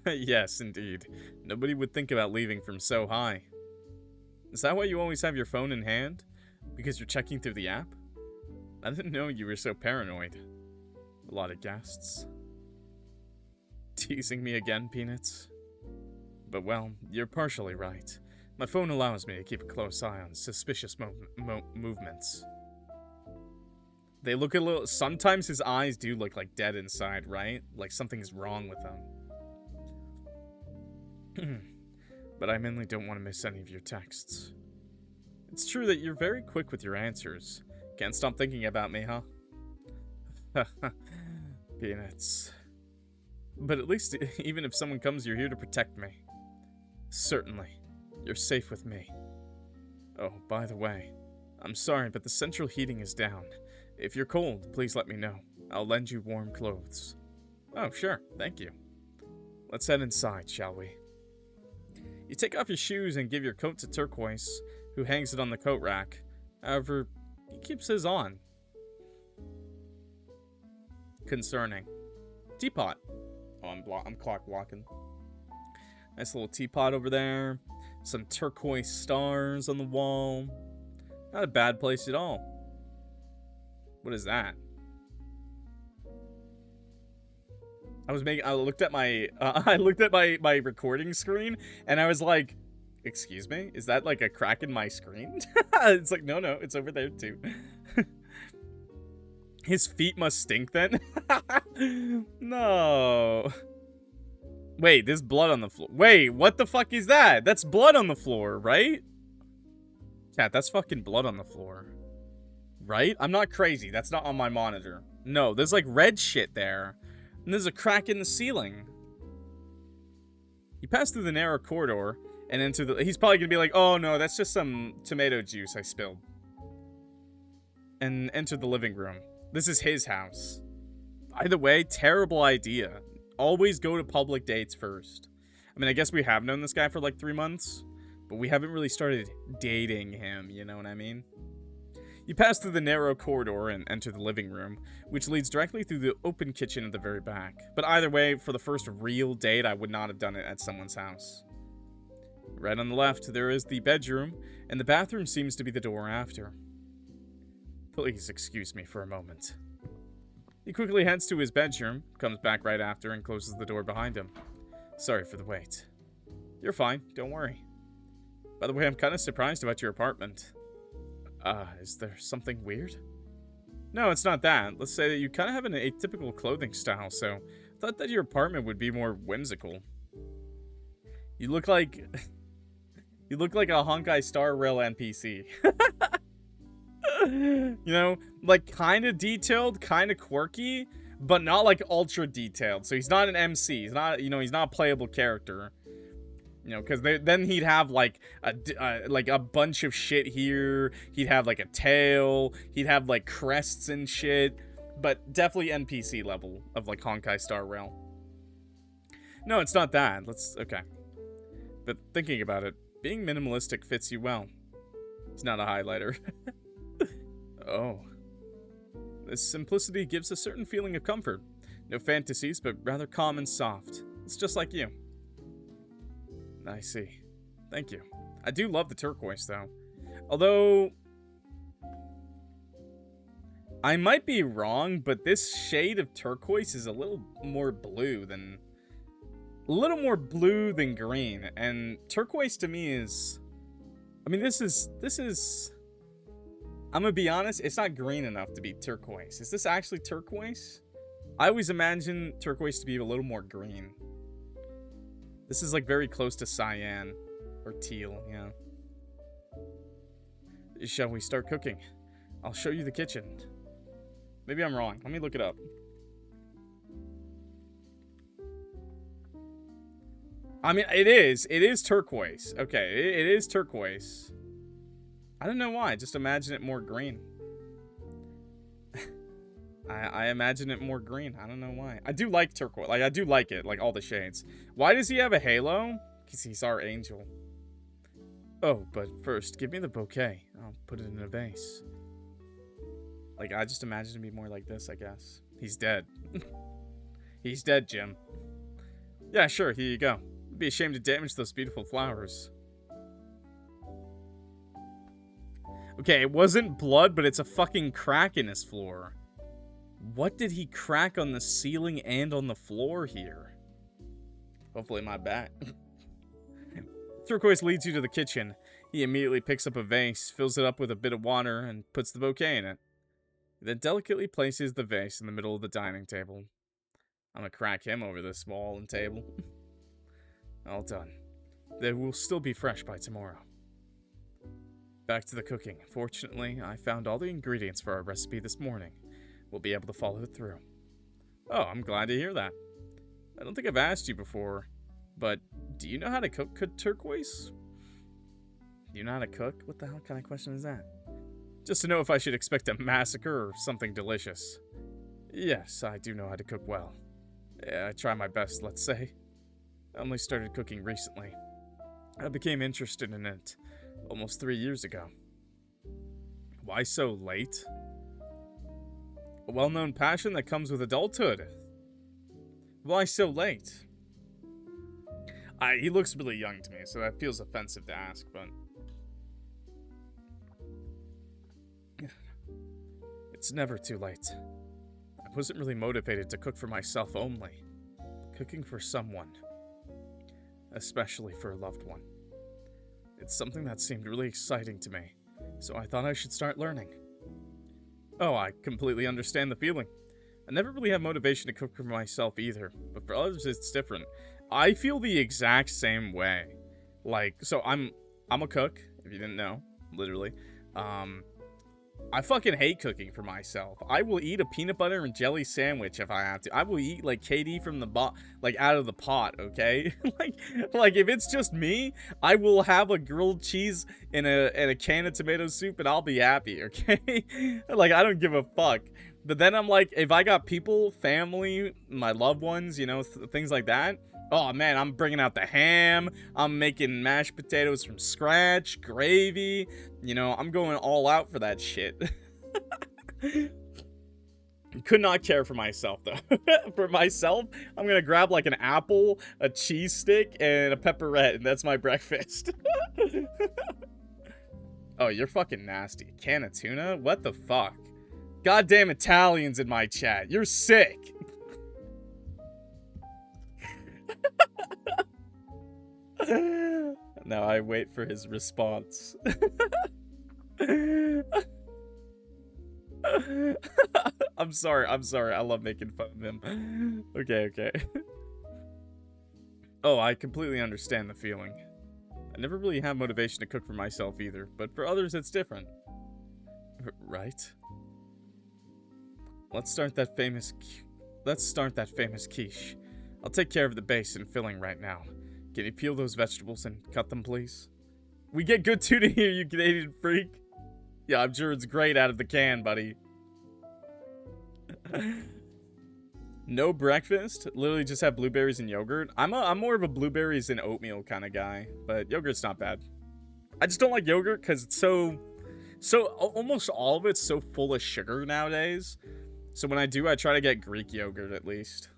A: Yes, indeed. Nobody would think about leaving from so high. Is that why you always have your phone in hand? Because you're checking through the app? I didn't know you were so paranoid. A lot of guests. Teasing me again, Peanuts? But well, you're partially right. My phone allows me to keep a close eye on suspicious movements. They look a little... Sometimes his eyes do look like dead inside, right? Like something's wrong with them. But I mainly don't want to miss any of your texts. It's true that you're very quick with your answers. Can't stop thinking about me, huh? Peanuts. But at least, even if someone comes, you're here to protect me. Certainly. You're safe with me. Oh, by the way, I'm sorry, but the central heating is down. If you're cold, please let me know. I'll lend you warm clothes. Oh, sure. Thank you. Let's head inside, shall we? You take off your shoes and give your coat to Turquoise, who hangs it on the coat rack. However, he keeps his on. Concerning. Teapot. Oh, I'm clock blocking. Nice little teapot over there. Some turquoise stars on the wall. Not a bad place at all. What is that? I looked at my my recording screen and I was like, excuse me, is that like a crack in my screen? It's like, no, it's over there too. His feet must stink then. No. Wait, there's blood on the floor. Wait, what the fuck is that? That's blood on the floor, right? Chat, that's fucking blood on the floor. Right? I'm not crazy. That's not on my monitor. No, there's like red shit there. And there's a crack in the ceiling. You pass through the narrow corridor and into the... He's probably gonna be like, oh no, that's just some tomato juice I spilled. And enter the living room. This is his house. By the way, terrible idea. Always go to public dates first. I mean, I guess we have known this guy for like 3 months, but we haven't really started dating him, you know what I mean? You pass through the narrow corridor and enter the living room, which leads directly through the open kitchen at the very back. But either way, for the first real date, I would not have done it at someone's house. Right on the left, there is the bedroom, and the bathroom seems to be the door after. Please excuse me for a moment. He quickly heads to his bedroom, comes back right after, and closes the door behind him. Sorry for the wait. You're fine, don't worry. By the way, I'm kind of surprised about your apartment. Is there something weird? No, it's not that. Let's say that you kind of have an atypical clothing style, so I thought that your apartment would be more whimsical. You look like... you look like a Honkai Star Rail NPC. You know, like kind of detailed, kind of quirky, but not like ultra detailed. So he's not an MC. He's not, you know, he's not a playable character. You know, because then he'd have like a bunch of shit here. He'd have like a tail. He'd have like crests and shit. but definitely NPC level of, like, Honkai Star Rail. No, it's not that. Okay. But thinking about it, being minimalistic fits you well. It's not a highlighter. Oh. This simplicity gives a certain feeling of comfort. No fantasies, but rather calm and soft. It's just like you. I see. Thank you. I do love the turquoise, though. Although, I might be wrong, but this shade of turquoise is a little more blue than green. And turquoise to me is, I mean, this is, I'm gonna be honest, it's not green enough to be turquoise. Is this actually turquoise? I always imagine turquoise to be a little more green. This is like very close to cyan or teal, yeah. Shall we start cooking? I'll show you the kitchen. Maybe I'm wrong. Let me look it up. I mean, it is turquoise. Okay, it is turquoise. I don't know why. Just imagine it more green. I imagine it more green. I don't know why. I do like turquoise. Like, I do like it. Like, all the shades. Why does he have a halo? Because he's our angel. Oh, but first, give me the bouquet. I'll put it in a vase. Like, I just imagine it to be more like this, I guess. He's dead. He's dead, Jim. Yeah, sure. Here you go. It'd be a shame to damage those beautiful flowers. Okay, it wasn't blood, but it's a fucking crack in his floor. What did he crack on the ceiling and on the floor here? Hopefully my back. Turquoise leads you to the kitchen. He immediately picks up a vase, fills it up with a bit of water, and puts the bouquet in it. He then delicately places the vase in the middle of the dining table. I'm gonna crack him over this wall and table. All done. They will still be fresh by tomorrow. Back to the cooking. Fortunately, I found all the ingredients for our recipe this morning. We'll be able to follow it through. Oh, I'm glad to hear that. I don't think I've asked you before, but do you know how to cook turquoise? Do you know how to cook? What the hell kind of question is that? Just to know if I should expect a massacre or something delicious. Yes, I do know how to cook well. Yeah, I try my best, let's say. I only started cooking recently. I became interested in it almost 3 years ago. Why so late? A well-known passion that comes with adulthood. Why so late? He looks really young to me, so that feels offensive to ask, but... It's never too late. I wasn't really motivated to cook for myself only. Cooking for someone. Especially for a loved one. It's something that seemed really exciting to me, so I thought I should start learning. Oh, I completely understand the feeling. I never really have motivation to cook for myself either, but for others it's different. I feel the exact same way. Like, so I'm a cook, if you didn't know, literally. I fucking hate cooking for myself. I will eat a peanut butter and jelly sandwich if I have to. I will eat like KD from the out of the pot, okay? like if it's just me, I will have a grilled cheese and a can of tomato soup and I'll be happy, okay? Like, I don't give a fuck. But then I'm like, if I got people, family, my loved ones, you know, things like that. Oh man, I'm bringing out the ham. I'm making mashed potatoes from scratch, gravy. You know, I'm going all out for that shit. Could not care for myself though. For myself, I'm gonna grab like an apple, a cheese stick, and a pepperette, and that's my breakfast. Oh, you're fucking nasty. A can of tuna? What the fuck? Goddamn Italians in my chat. You're sick. Now I wait for his response. I'm sorry. I love making fun of him. Okay. Oh, I completely understand the feeling. I never really have motivation to cook for myself either, but for others it's different. Right? Let's start that famous quiche. I'll take care of the base and filling right now. Can you peel those vegetables and cut them, please? We get good tuna here, you Canadian freak. Yeah, I'm sure it's great out of the can, buddy. No breakfast? Literally just have blueberries and yogurt? I'm more of a blueberries and oatmeal kind of guy, but yogurt's not bad. I just don't like yogurt because it's so almost all of it's so full of sugar nowadays. So when I do, I try to get Greek yogurt at least.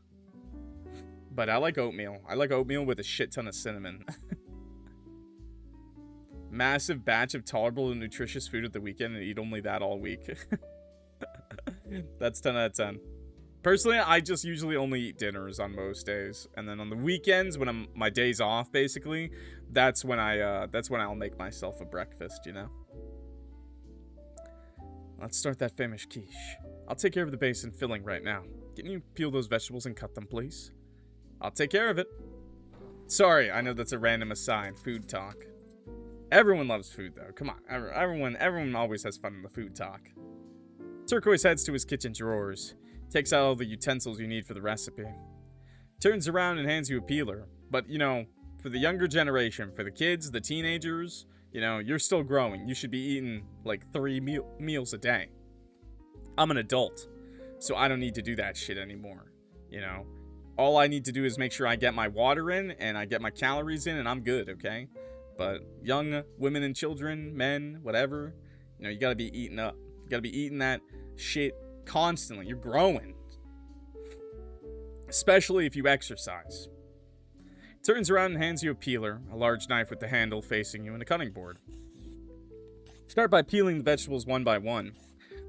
A: But I like oatmeal. I like oatmeal with a shit ton of cinnamon. Massive batch of tolerable and nutritious food at the weekend and eat only that all week. That's 10 out of 10. Personally, I just usually only eat dinners on most days, and then on the weekends when my days off, basically, that's when I'll make myself a breakfast, you know. Let's start that famous quiche. I'll take care of the base and filling right now. Can you peel those vegetables and cut them, please? I'll take care of it. Sorry, I know that's a random aside. Food talk. Everyone loves food, though. Come on, everyone always has fun in the food talk. Turquoise heads to his kitchen drawers. Takes out all the utensils you need for the recipe. Turns around and hands you a peeler. But, you know, for the younger generation, for the kids, the teenagers, you know, you're still growing. You should be eating, like, 3 meals a day. I'm an adult, so I don't need to do that shit anymore, you know. All I need to do is make sure I get my water in, and I get my calories in, and I'm good, okay? But young women and children, men, whatever, you know, you gotta be eating up. You gotta be eating that shit constantly. You're growing. Especially if you exercise. Turns around and hands you a peeler, a large knife with the handle facing you, and a cutting board. Start by peeling the vegetables one by one.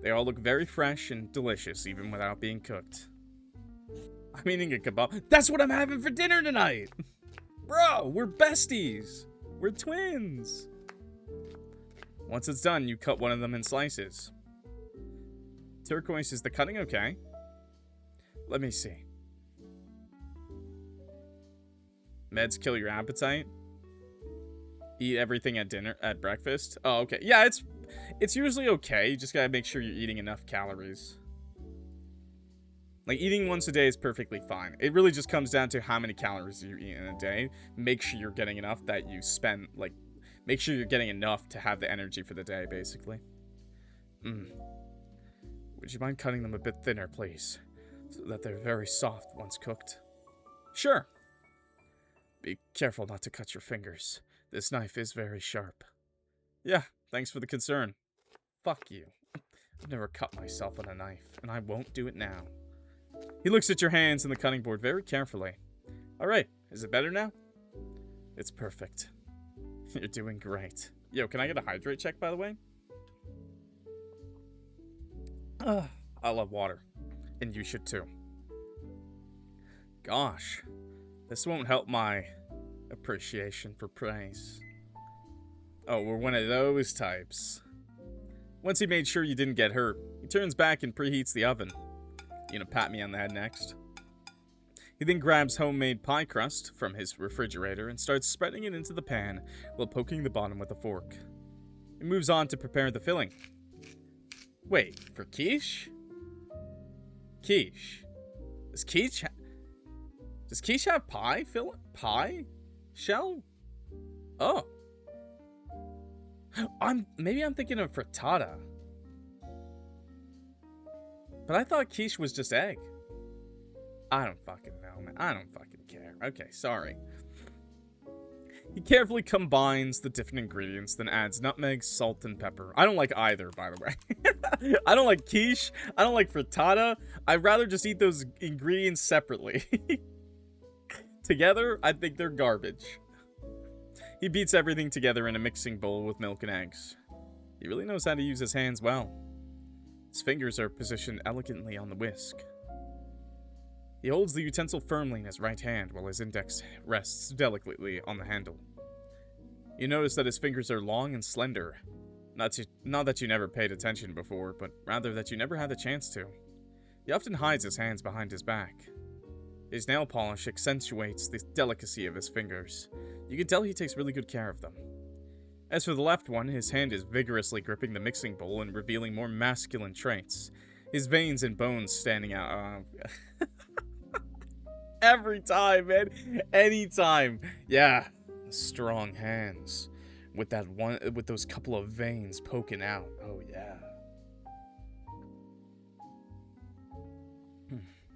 A: They all look very fresh and delicious, even without being cooked. I'm eating a kebab. That's what I'm having for dinner tonight! Bro, we're besties! We're twins! Once it's done, you cut one of them in slices. Turquoise, is the cutting okay? Let me see. Meds kill your appetite? Eat everything at breakfast? Oh, okay. Yeah, it's usually okay. You just gotta make sure you're eating enough calories. Like, eating once a day is perfectly fine. It really just comes down to how many calories you eat in a day. Make sure you're getting enough that you spend, like, make sure you're getting enough to have the energy for the day, basically. Would you mind cutting them a bit thinner, please? So that they're very soft once cooked. Sure. Be careful not to cut your fingers. This knife is very sharp. Yeah, thanks for the concern. Fuck you. I've never cut myself on a knife, and I won't do it now. He looks at your hands and the cutting board very carefully. Alright, is it better now? It's perfect. You're doing great. Yo, can I get a hydrate check, by the way? I love water. And you should too. Gosh, this won't help my appreciation for praise. Oh, we're one of those types. Once he made sure you didn't get hurt, he turns back and preheats the oven. You gonna pat me on the head next? He then grabs homemade pie crust from his refrigerator and starts spreading it into the pan while poking the bottom with a fork. He moves on to prepare the filling. Wait, for quiche? Quiche. Does quiche have pie pie shell? Oh. Maybe I'm thinking of frittata. But I thought quiche was just egg. I don't fucking know, man. I don't fucking care. Okay, sorry. He carefully combines the different ingredients, then adds nutmeg, salt, and pepper. I don't like either, by the way. I don't like quiche. I don't like frittata. I'd rather just eat those ingredients separately. Together, I think they're garbage. He beats everything together in a mixing bowl with milk and eggs. He really knows how to use his hands well. His fingers are positioned elegantly on the whisk. He holds the utensil firmly in his right hand while his index rests delicately on the handle. You notice that his fingers are long and slender. Not that you never paid attention before, but rather that you never had the chance to. He often hides his hands behind his back. His nail polish accentuates the delicacy of his fingers. You can tell he takes really good care of them. As for the left one, his hand is vigorously gripping the mixing bowl and revealing more masculine traits. His veins and bones standing out. Every time, man. Anytime. Yeah. Strong hands. With those couple of veins poking out. Oh, yeah.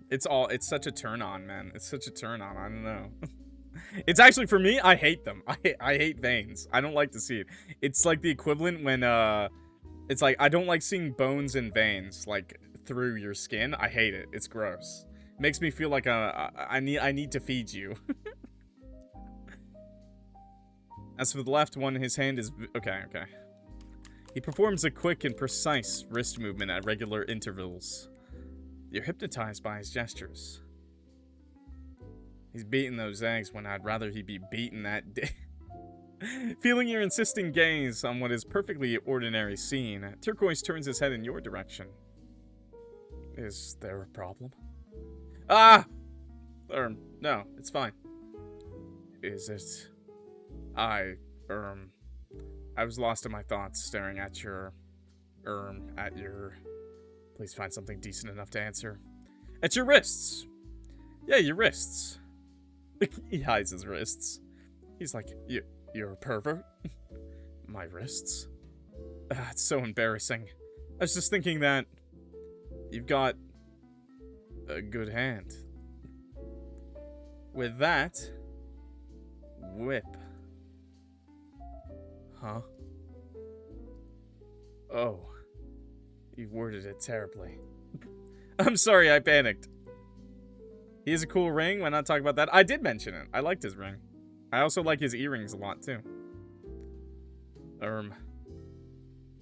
A: It's such a turn on, man. It's such a turn on. I don't know. It's actually, for me, I hate them. I hate veins. I don't like to see it. It's like the equivalent when, it's like, I don't like seeing bones and veins, like, through your skin. I hate it. It's gross. It makes me feel like I need to feed you. As for the left one, his hand is... Okay. He performs a quick and precise wrist movement at regular intervals. You're hypnotized by his gestures. He's beating those eggs when I'd rather he be beaten that day. Feeling your insisting gaze on what is perfectly ordinary scene, Turquoise turns his head in your direction. Is there a problem? Ah! No, it's fine. Is it... I was lost in my thoughts, staring at your... Please find something decent enough to answer. At your wrists! Yeah, your wrists. He hides his wrists. He's like, you're a pervert? My wrists? It's so embarrassing. I was just thinking that you've got a good hand. With that, whip. Huh? Oh. You worded it terribly. I'm sorry, I panicked. He has a cool ring. Why not talk about that? I did mention it. I liked his ring. I also like his earrings a lot, too.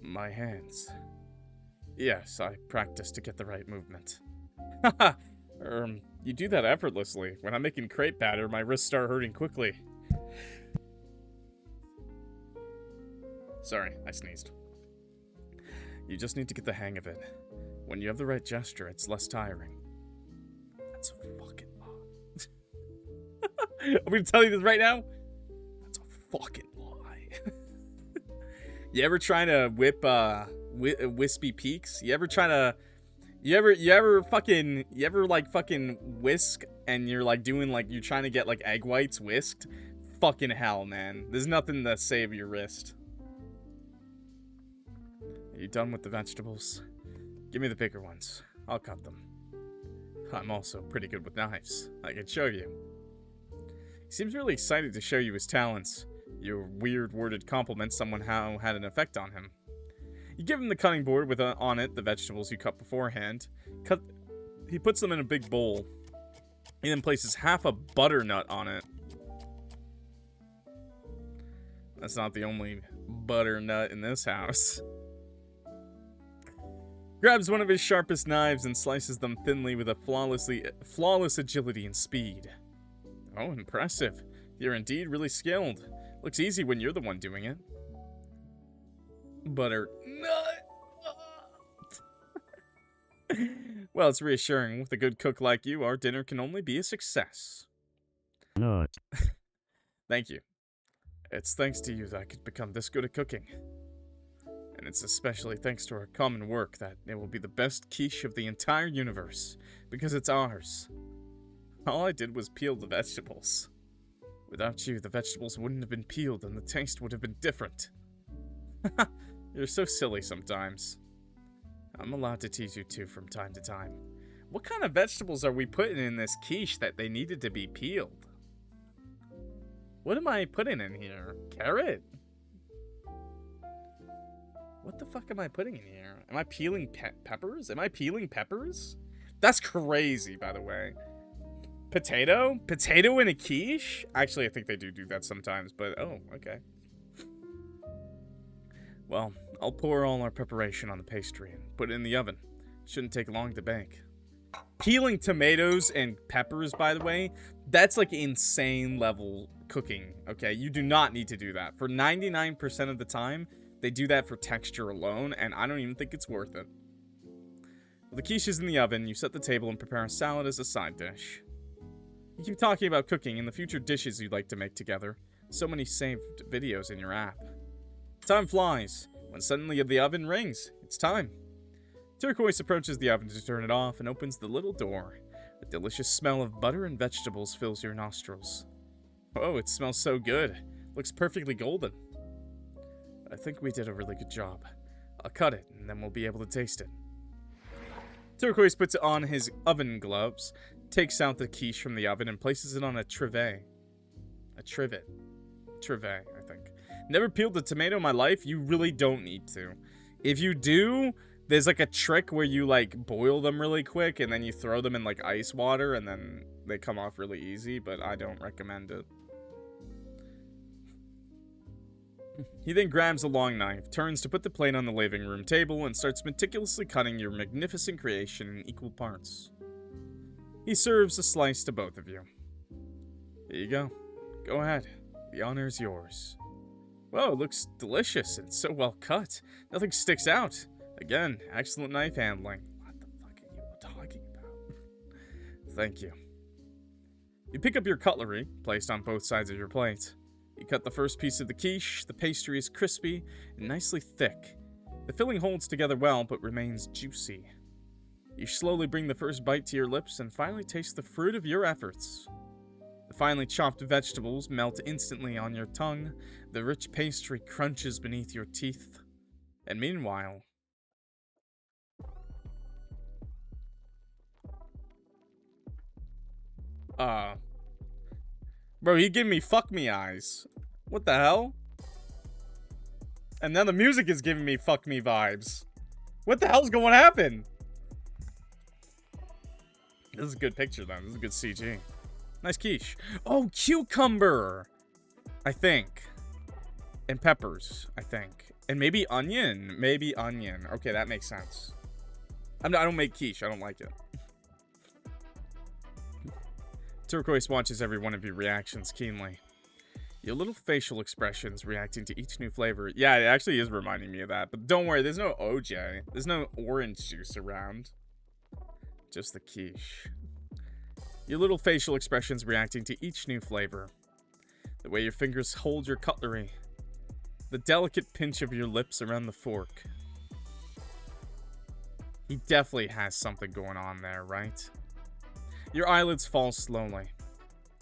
A: My hands. Yes, I practice to get the right movement. Haha. You do that effortlessly. When I'm making crepe batter, my wrists start hurting quickly. Sorry, I sneezed. You just need to get the hang of it. When you have the right gesture, it's less tiring. That's a fucking lie. I'm gonna tell you this right now. That's a fucking lie. You ever try to whip wispy peaks? You ever like fucking whisk and you're like doing like you're trying to get like egg whites whisked? Fucking hell, man. There's nothing to save your wrist. Are you done with the vegetables? Give me the bigger ones. I'll cut them. I'm also pretty good with knives. I can show you. He seems really excited to show you his talents. Your weird worded compliment somehow had an effect on him. You give him the cutting board with on it the vegetables you cut beforehand. He puts them in a big bowl. He then places half a butternut on it. That's not the only butternut in this house. Grabs one of his sharpest knives and slices them thinly with a flawless agility and speed. Oh, impressive. You're indeed really skilled. Looks easy when you're the one doing it. Butternut. Well, it's reassuring. With a good cook like you, our dinner can only be a success.
B: Nut.
A: Thank you. It's thanks to you that I could become this good at cooking. And it's especially thanks to our common work that it will be the best quiche of the entire universe, because it's ours. All I did was peel the vegetables. Without you, the vegetables wouldn't have been peeled and the taste would have been different. You're so silly sometimes. I'm allowed to tease you too from time to time. What kind of vegetables are we putting in this quiche that they needed to be peeled? What am I putting in here? Carrot? What the fuck am I putting in here? Am I peeling peppers? Am I peeling peppers? That's crazy, by the way. Potato? Potato in a quiche? Actually, I think they do that sometimes, but oh, okay. Well, I'll pour all our preparation on the pastry and put it in the oven. Shouldn't take long to bake. Peeling tomatoes and peppers, by the way, that's like insane level cooking, okay? You do not need to do that. For 99% of the time, they do that for texture alone, and I don't even think it's worth it. Well, the quiche is in the oven. You set the table and prepare a salad as a side dish. You keep talking about cooking and the future dishes you'd like to make together. So many saved videos in your app. Time flies, when suddenly the oven rings. It's time. Turquoise approaches the oven to turn it off and opens the little door. A delicious smell of butter and vegetables fills your nostrils. Oh, it smells so good. Looks perfectly golden. I think we did a really good job. I'll cut it, and then we'll be able to taste it. Turquoise puts on his oven gloves, takes out the quiche from the oven, and places it on a trivet. A trivet. Trivet, I think. Never peeled a tomato in my life? You really don't need to. If you do, there's like a trick where you like boil them really quick and then you throw them in like ice water and then they come off really easy, but I don't recommend it. He then grabs a long knife, turns to put the plate on the living room table, and starts meticulously cutting your magnificent creation in equal parts. He serves a slice to both of you. Here you go. Go ahead. The honor is yours. Whoa, it looks delicious and so well cut. Nothing sticks out. Again, excellent knife handling. What the fuck are you talking about? Thank you. You pick up your cutlery, placed on both sides of your plate. You cut the first piece of the quiche. The pastry is crispy and nicely thick. The filling holds together well, but remains juicy. You slowly bring the first bite to your lips and finally taste the fruit of your efforts. The finely chopped vegetables melt instantly on your tongue. The rich pastry crunches beneath your teeth. And meanwhile... Bro, he gave me fuck me eyes. What the hell? And now the music is giving me fuck me vibes. What the hell's going to happen? This is a good picture, though. This is a good CG. Nice quiche. Oh, cucumber! I think. And peppers, I think. And maybe onion. Maybe onion. Okay, that makes sense. I don't make quiche. I don't like it. Turquoise watches every one of your reactions keenly. Your little facial expressions reacting to each new flavor. Yeah, it actually is reminding me of that. But don't worry, there's no OJ. There's no orange juice around. Just the quiche. Your little facial expressions reacting to each new flavor. The way your fingers hold your cutlery. The delicate pinch of your lips around the fork. He definitely has something going on there, right? Your eyelids fall slowly.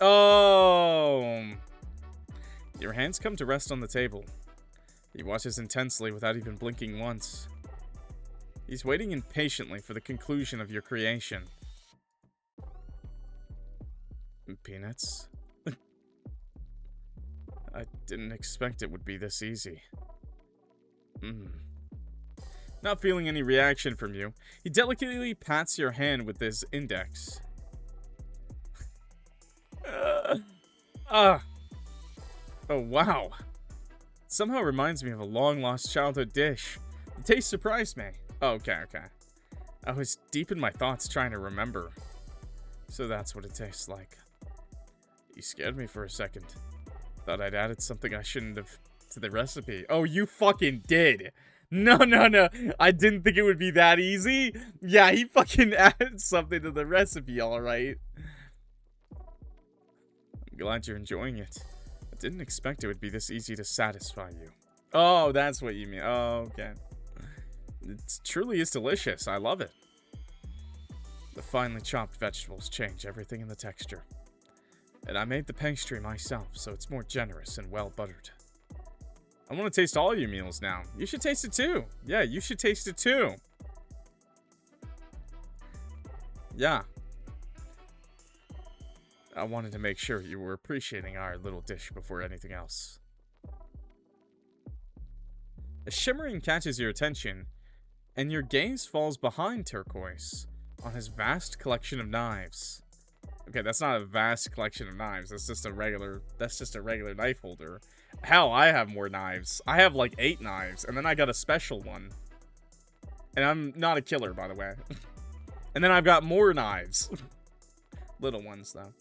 A: Oh! Your hands come to rest on the table. He watches intensely without even blinking once. He's waiting impatiently for the conclusion of your creation. Peanuts? I didn't expect it would be this easy. Not feeling any reaction from you, he delicately pats your hand with his index. Oh, wow. Somehow reminds me of a long-lost childhood dish. The taste surprised me. Oh, okay. I was deep in my thoughts trying to remember. So that's what it tastes like. You scared me for a second. Thought I'd added something I shouldn't have to the recipe. Oh, you fucking did. No. I didn't think it would be that easy. Yeah, he fucking added something to the recipe, alright. I'm glad you're enjoying it. I didn't expect it would be this easy to satisfy you. Oh, that's what you mean. Oh, okay. It truly is delicious. I love it. The finely chopped vegetables change everything in the texture. And I made the pastry myself, so it's more generous and well buttered. I want to taste all your meals now. You should taste it too. Yeah, you should taste it too. Yeah. I wanted to make sure you were appreciating our little dish before anything else. A shimmering catches your attention, and your gaze falls behind Turquoise on his vast collection of knives. Okay, that's not a vast collection of knives. That's just a regular knife holder. Hell, I have more knives. I have like 8 knives, and then I got a special one. And I'm not a killer, by the way. And then I've got more knives. Little ones, though.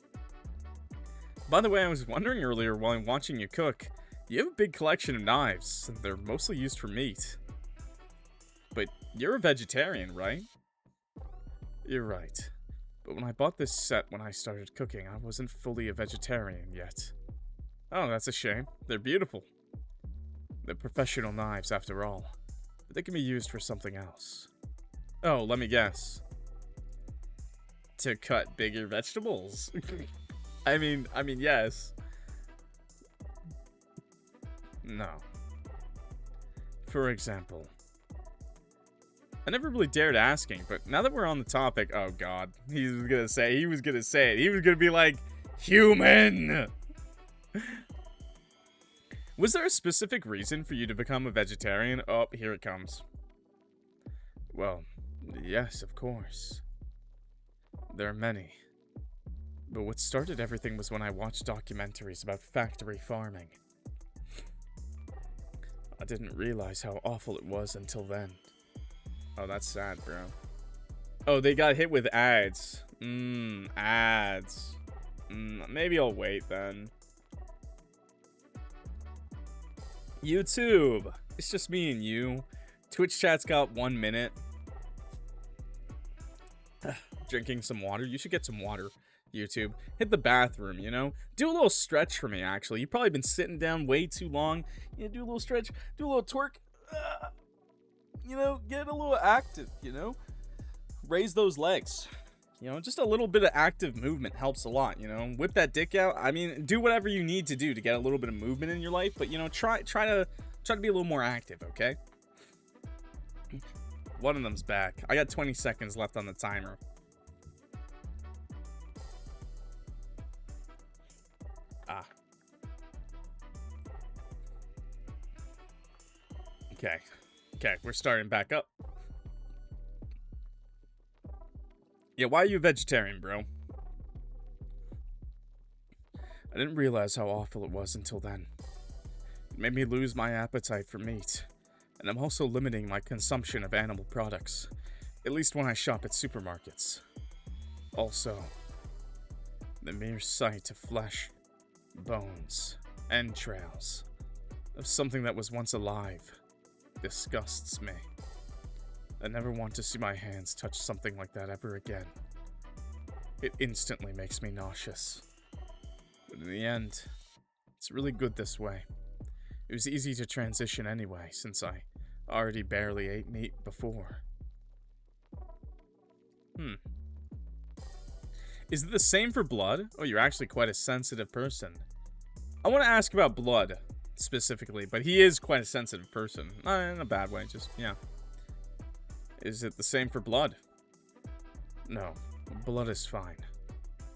A: By the way, I was wondering earlier while I'm watching you cook, you have a big collection of knives, and they're mostly used for meat. But you're a vegetarian, right? You're right. But when I bought this set when I started cooking, I wasn't fully a vegetarian yet. Oh, that's a shame. They're beautiful. They're professional knives, after all. But they can be used for something else. Oh, let me guess. To cut bigger vegetables. I mean, yes. No. For example, I never really dared asking, but now that we're on the topic, oh god, he was gonna say it. He was gonna be like, human! Was there a specific reason for you to become a vegetarian? Oh, here it comes. Well, yes, of course. There are many. But what started everything was when I watched documentaries about factory farming. I didn't realize how awful it was until then. Oh, that's sad, bro. Oh, they got hit with ads. Ads. Maybe I'll wait then. YouTube. It's just me and you. Twitch chat's got 1 minute. Drinking some water. You should get some water, YouTube. Hit the bathroom, you know? Do a little stretch for me, actually. You've probably been sitting down way too long. You know, do a little stretch. Do a little twerk. You know, get a little active, you know? Raise those legs. You know, just a little bit of active movement helps a lot, you know? Whip that dick out. I mean, do whatever you need to do to get a little bit of movement in your life, but, you know, try to be a little more active, okay? One of them's back. I got 20 seconds left on the timer. Okay, we're starting back up. Yeah, why are you a vegetarian, bro? I didn't realize how awful it was until then. It made me lose my appetite for meat, and I'm also limiting my consumption of animal products, at least when I shop at supermarkets. Also, the mere sight of flesh, bones, entrails, of something that was once alive, disgusts me. I never want to see my hands touch something like that ever again. It instantly makes me nauseous. But in the end, it's really good this way. It was easy to transition anyway, since I already barely ate meat before. Is it the same for blood? Oh, you're actually quite a sensitive person. I want to ask about blood, specifically, but he is quite a sensitive person. Not in a bad way, just, yeah. Is it the same for blood? No, blood is fine.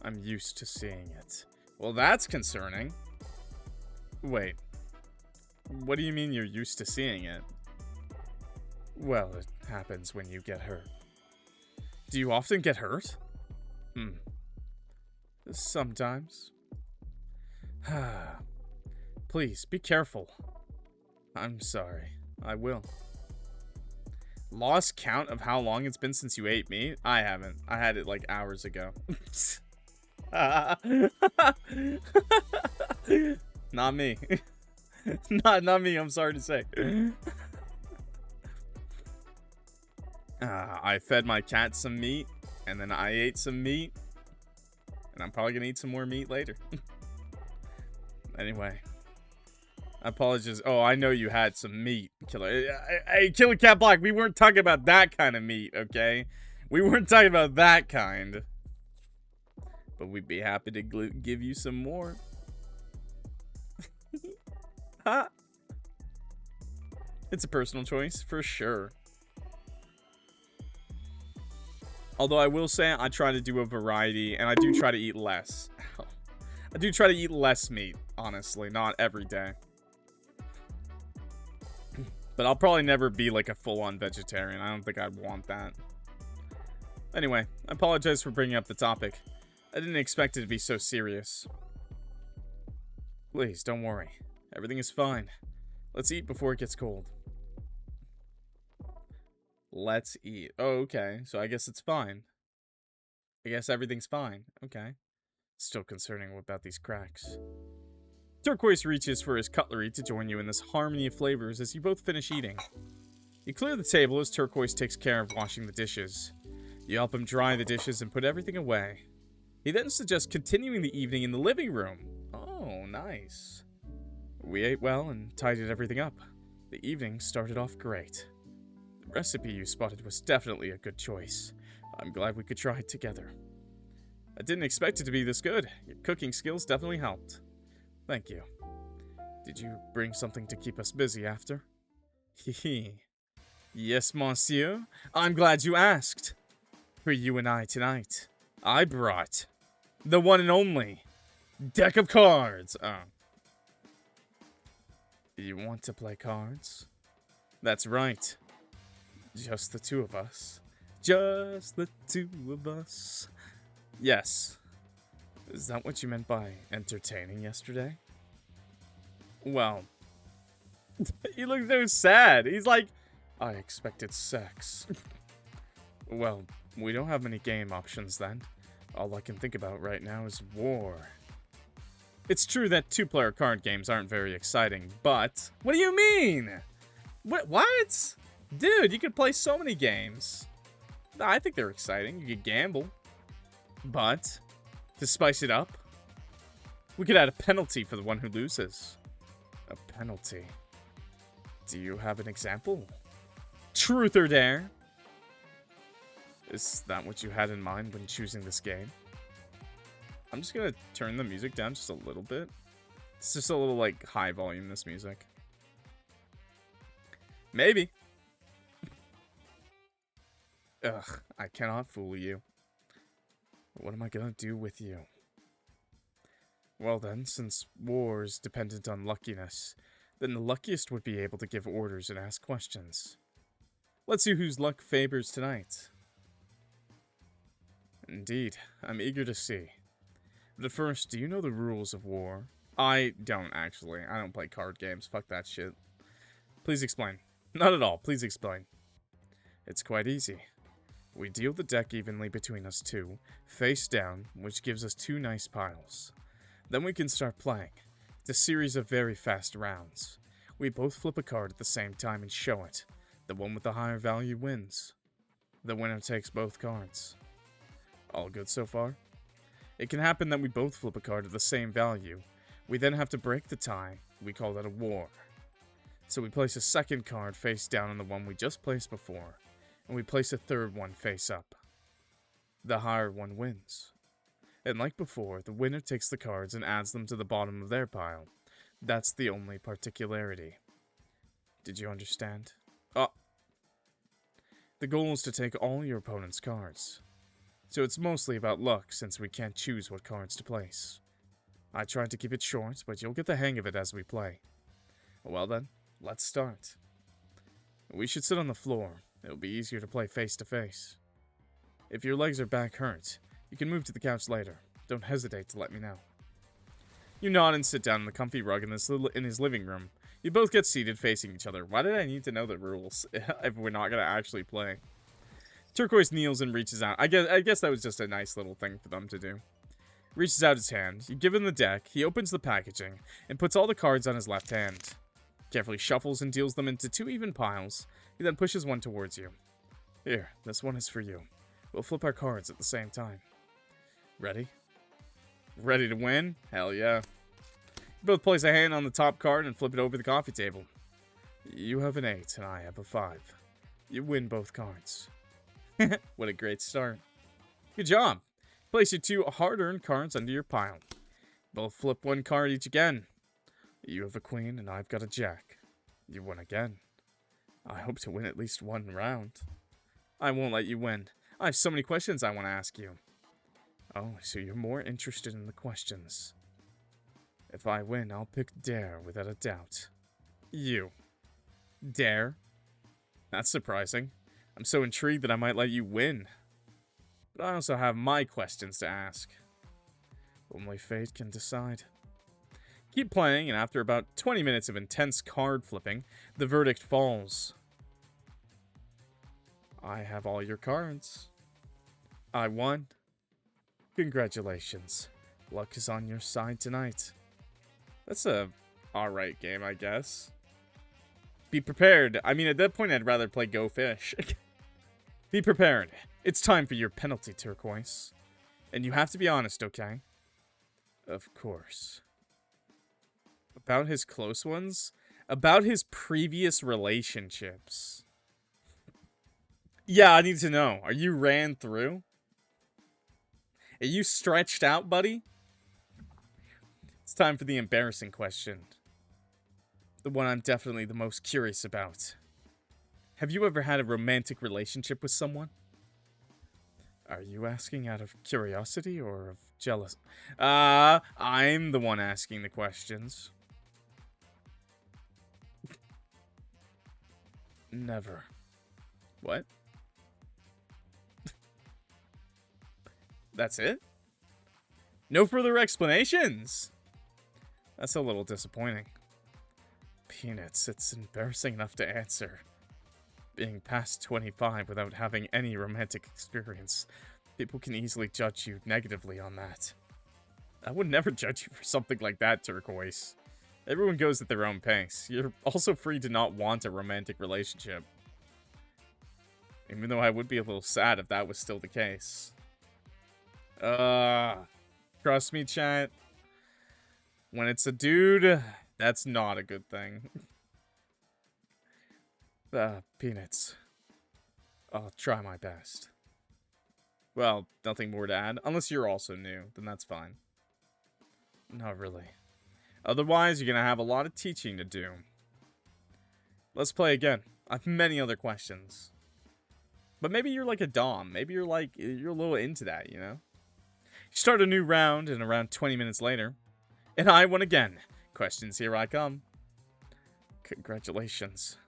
A: I'm used to seeing it. Well, that's concerning. Wait. What do you mean you're used to seeing it? Well, it happens when you get hurt. Do you often get hurt? Sometimes. Please, be careful. I'm sorry. I will. Lost count of how long it's been since you ate meat? I haven't. I had it like hours ago. Not me. not me, I'm sorry to say. I fed my cat some meat, and then I ate some meat, and I'm probably gonna eat some more meat later. Anyway. I apologize. Oh, I know you had some meat, Killer. Hey, Killer Cat Black, we weren't talking about that kind of meat, okay? We weren't talking about that kind. But we'd be happy to give you some more. Ha! It's a personal choice, for sure. Although I will say, I try to do a variety, and I do try to eat less. I do try to eat less meat, honestly, not every day. But I'll probably never be like a full-on vegetarian. I don't think I'd want that. Anyway, I apologize for bringing up the topic. I didn't expect it to be so serious. Please, don't worry. Everything is fine. Let's eat before it gets cold. Let's eat. Oh, okay. So I guess it's fine. I guess everything's fine. Okay. Still concerning about these cracks. Turquoise reaches for his cutlery to join you in this harmony of flavors as you both finish eating. You clear the table as Turquoise takes care of washing the dishes. You help him dry the dishes and put everything away. He then suggests continuing the evening in the living room. Oh, nice. We ate well and tidied everything up. The evening started off great. The recipe you spotted was definitely a good choice. I'm glad we could try it together. I didn't expect it to be this good. Your cooking skills definitely helped. Thank you. Did you bring something to keep us busy after? Hee. Yes, monsieur. I'm glad you asked. For you and I tonight, I brought the one and only deck of cards. Oh. You want to play cards? That's right. Just the two of us. Just the two of us. Yes. Is that what you meant by entertaining yesterday? Well, he looks so sad. He's like, I expected sex. Well, we don't have many game options then. All I can think about right now is war. It's true that two-player card games aren't very exciting, but... What do you mean? What? Dude, you could play so many games. I think they're exciting. You could gamble. But, to spice it up, we could add a penalty for the one who loses. A penalty. Do you have an example? Truth or dare? Is that what you had in mind when choosing this game? I'm just gonna turn the music down just a little bit. It's just a little, like, high volume, this music. Maybe. Ugh, I cannot fool you. What am I gonna do with you? Well then, since war is dependent on luckiness, then the luckiest would be able to give orders and ask questions. Let's see whose luck favors tonight. Indeed, I'm eager to see. But first, do you know the rules of war? I don't, actually. I don't play card games. Fuck that shit. Please explain. Not at all. Please explain. It's quite easy. We deal the deck evenly between us two, face down, which gives us two nice piles. Then we can start playing. It's a series of very fast rounds. We both flip a card at the same time and show it. The one with the higher value wins. The winner takes both cards. All good so far? It can happen that we both flip a card at the same value. We then have to break the tie. We call that a war. So we place a second card face down on the one we just placed before, and we place a third one face up. The higher one wins. And like before, the winner takes the cards and adds them to the bottom of their pile. That's the only particularity. Did you understand? Oh. The goal is to take all your opponent's cards. So it's mostly about luck, since we can't choose what cards to place. I tried to keep it short, but you'll get the hang of it as we play. Well then, let's start. We should sit on the floor. It'll be easier to play face to face. If your legs or back hurt, you can move to the couch later. Don't hesitate to let me know. You nod and sit down on the comfy rug in his living room. You both get seated facing each other. Why did I need to know the rules if we're not going to actually play? Turquoise kneels and reaches out. I guess that was just a nice little thing for them to do. Reaches out his hand. You give him the deck. He opens the packaging and puts all the cards on his left hand. Carefully shuffles and deals them into two even piles. He then pushes one towards you. Here, this one is for you. We'll flip our cards at the same time. Ready? Ready to win? Hell yeah. You both place a hand on the top card and flip it over the coffee table. You have an 8 and I have a 5. You win both cards. What a great start. Good job. Place your two hard-earned cards under your pile. Both flip one card each again. You have a queen and I've got a jack. You won again. I hope to win at least one round. I won't let you win. I have so many questions I want to ask you. Oh, so you're more interested in the questions. If I win, I'll pick Dare without a doubt. You. Dare? That's surprising. I'm so intrigued that I might let you win. But I also have my questions to ask. Only fate can decide. Keep playing, and after about 20 minutes of intense card flipping, the verdict falls. I have all your cards. I won. Congratulations. Luck is on your side tonight. That's a alright game, I guess. Be prepared. I mean, at that point, I'd rather play Go Fish. Be prepared. It's time for your penalty, Turquoise. And you have to be honest, okay? Of course. About his close ones? About his previous relationships. Yeah, I need to know. Are you ran through? Are you stretched out, buddy? It's time for the embarrassing question. The one I'm definitely the most curious about. Have you ever had a romantic relationship with someone? Are you asking out of curiosity or of jealousy? I'm the one asking the questions. Never. What? That's it? No further explanations? That's a little disappointing. Peanuts, it's embarrassing enough to answer. Being past 25 without having any romantic experience, people can easily judge you negatively on that. I would never judge you for something like that, Turquoise. Everyone goes at their own pace. You're also free to not want a romantic relationship. Even though I would be a little sad if that was still the case. Trust me, chat. When it's a dude, that's not a good thing. Peanuts. I'll try my best. Well, nothing more to add. Unless you're also new, then that's fine. Not really. Otherwise, you're gonna have a lot of teaching to do. Let's play again. I have many other questions. But maybe you're like a dom. Maybe you're a little into that, you know? You start a new round, and around 20 minutes later, and I won again. Questions, here I come. Congratulations.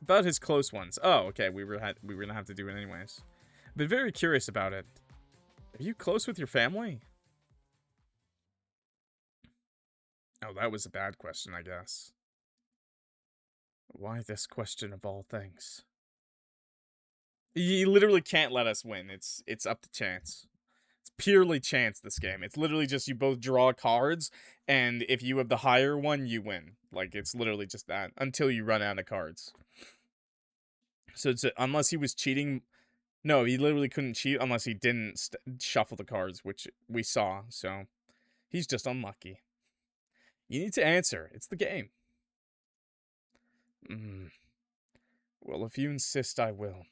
A: About his close ones. Oh, okay, we were gonna have to do it anyways. I've been very curious about it. Are you close with your family? Oh, that was a bad question, I guess. Why this question of all things? You literally can't let us win. It's up to chance. It's purely chance, this game. It's literally just you both draw cards, and if you have the higher one, you win. Like, it's literally just that. Until you run out of cards. So it's unless he was cheating... No, he literally couldn't cheat unless he didn't shuffle the cards, which we saw, so... He's just unlucky. You need to answer. It's the game. Well, if you insist, I will.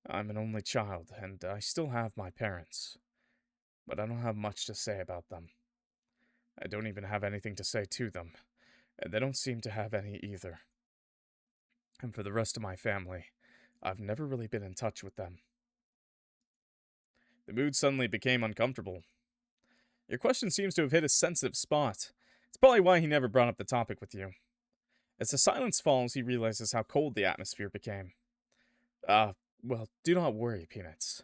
A: I'm an only child, and I still have my parents. But I don't have much to say about them. I don't even have anything to say to them, and they don't seem to have any either. And for the rest of my family, I've never really been in touch with them. The mood suddenly became uncomfortable. Your question seems to have hit a sensitive spot. It's probably why he never brought up the topic with you. As the silence falls, he realizes how cold the atmosphere became. Well, do not worry, Peanuts.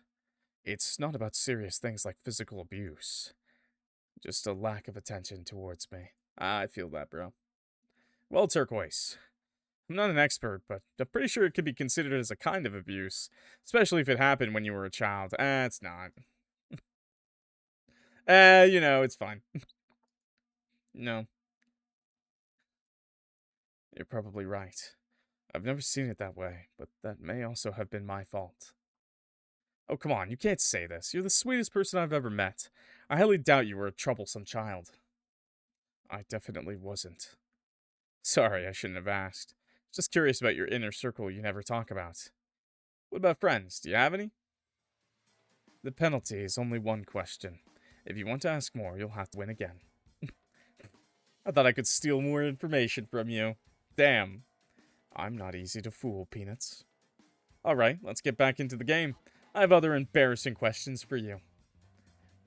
A: It's not about serious things like physical abuse. Just a lack of attention towards me. I feel that, bro. Well, Turquoise. I'm not an expert, but I'm pretty sure it could be considered as a kind of abuse. Especially if it happened when you were a child. It's not. You know, it's fine. No. You're probably right. I've never seen it that way, but that may also have been my fault. Oh, come on, you can't say this. You're the sweetest person I've ever met. I highly doubt you were a troublesome child. I definitely wasn't. Sorry, I shouldn't have asked. Just curious about your inner circle you never talk about. What about friends? Do you have any? The penalty is only one question. If you want to ask more, you'll have to win again. I thought I could steal more information from you. Damn. I'm not easy to fool, Peanuts. Alright, let's get back into the game. I have other embarrassing questions for you.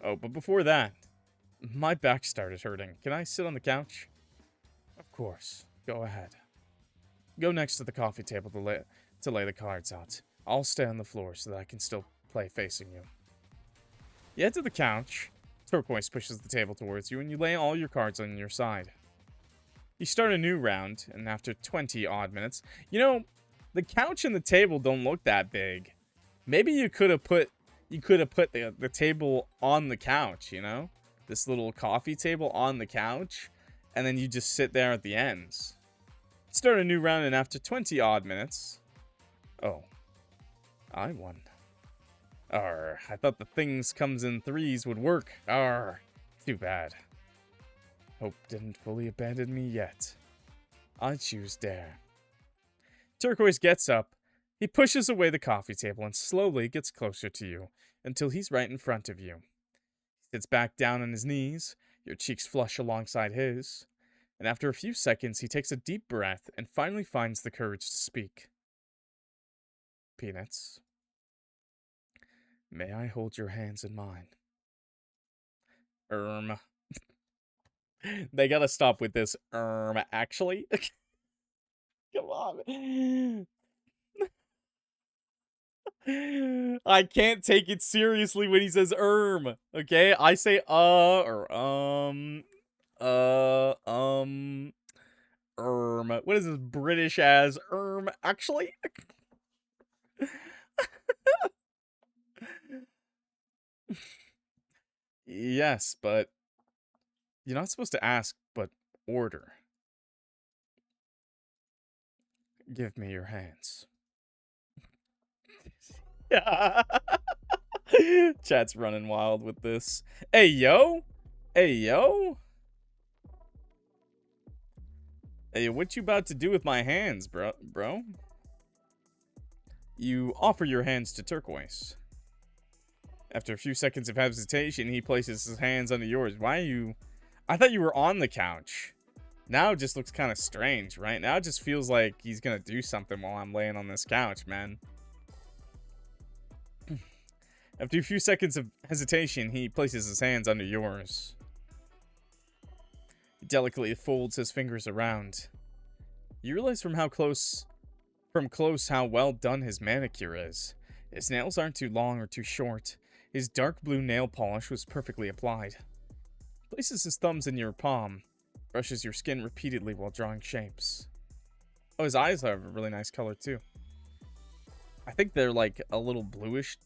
A: Oh, but before that, my back started hurting. Can I sit on the couch? Of course. Go ahead. Go next to the coffee table to lay the cards out. I'll stay on the floor so that I can still play facing you. You head to the couch. Turquoise pushes the table towards you, and you lay all your cards on your side. You start a new round, and after 20 odd minutes, you know, the couch and the table don't look that big. Maybe you could have put the table on the couch, you know? This little coffee table on the couch, and then you just sit there at the ends. Start a new round, and after 20 odd minutes... Oh. I won. Arr, I thought the things comes in threes would work. Arr, too bad. Hope didn't fully abandon me yet. I choose dare. Turquoise gets up. He pushes away the coffee table and slowly gets closer to you until he's right in front of you. He sits back down on his knees, your cheeks flush alongside his, and after a few seconds he takes a deep breath and finally finds the courage to speak. Peanuts. May I hold your hands in mine? They gotta stop with this, actually. Come on. I can't take it seriously when he says, okay? I say, or, what is this British as, actually? Yes, but you're not supposed to ask, but order. Give me your hands. Chat's running wild with this. Hey, yo! Hey, yo! Hey, what you about to do with my hands, bro? You offer your hands to Turquoise. After a few seconds of hesitation, he places his hands under yours. Why are you... I thought you were on the couch. Now it just looks kind of strange, right? Now it just feels like he's gonna do something while I'm laying on this couch, man. After a few seconds of hesitation, he places his hands under yours. He delicately folds his fingers around. You realize from close how well done his manicure is. His nails aren't too long or too short. His dark blue nail polish was perfectly applied. He places his thumbs in your palm, brushes your skin repeatedly while drawing shapes. Oh, his eyes have a really nice color too. I think they're like a little bluish.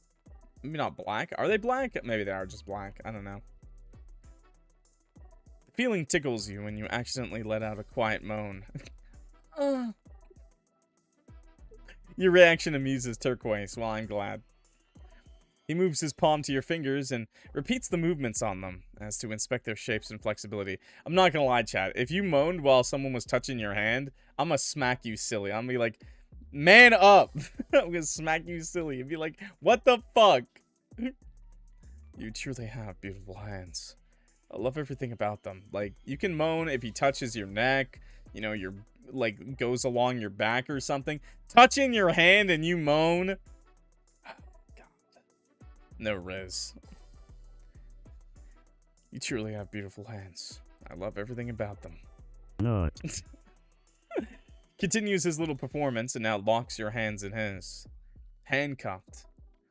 A: Maybe not black. Are they black? Maybe they are just black. I don't know. The feeling tickles you when you accidentally let out a quiet moan. Your reaction amuses Turquoise. Well, I'm glad. He moves his palm to your fingers and repeats the movements on them as to inspect their shapes and flexibility. I'm not gonna lie, chat. If you moaned while someone was touching your hand, I'm gonna smack you silly. I'm gonna be like, man up! I'm gonna smack you silly and be like, what the fuck? You truly have beautiful hands. I love everything about them. Like, you can moan if he touches your neck, you know, your, like, goes along your back or something. Touching your hand and you moan. No riz. You truly have beautiful hands. I love everything about them.
B: No.
A: Continues his little performance and now locks your hands in his. Handcuffed.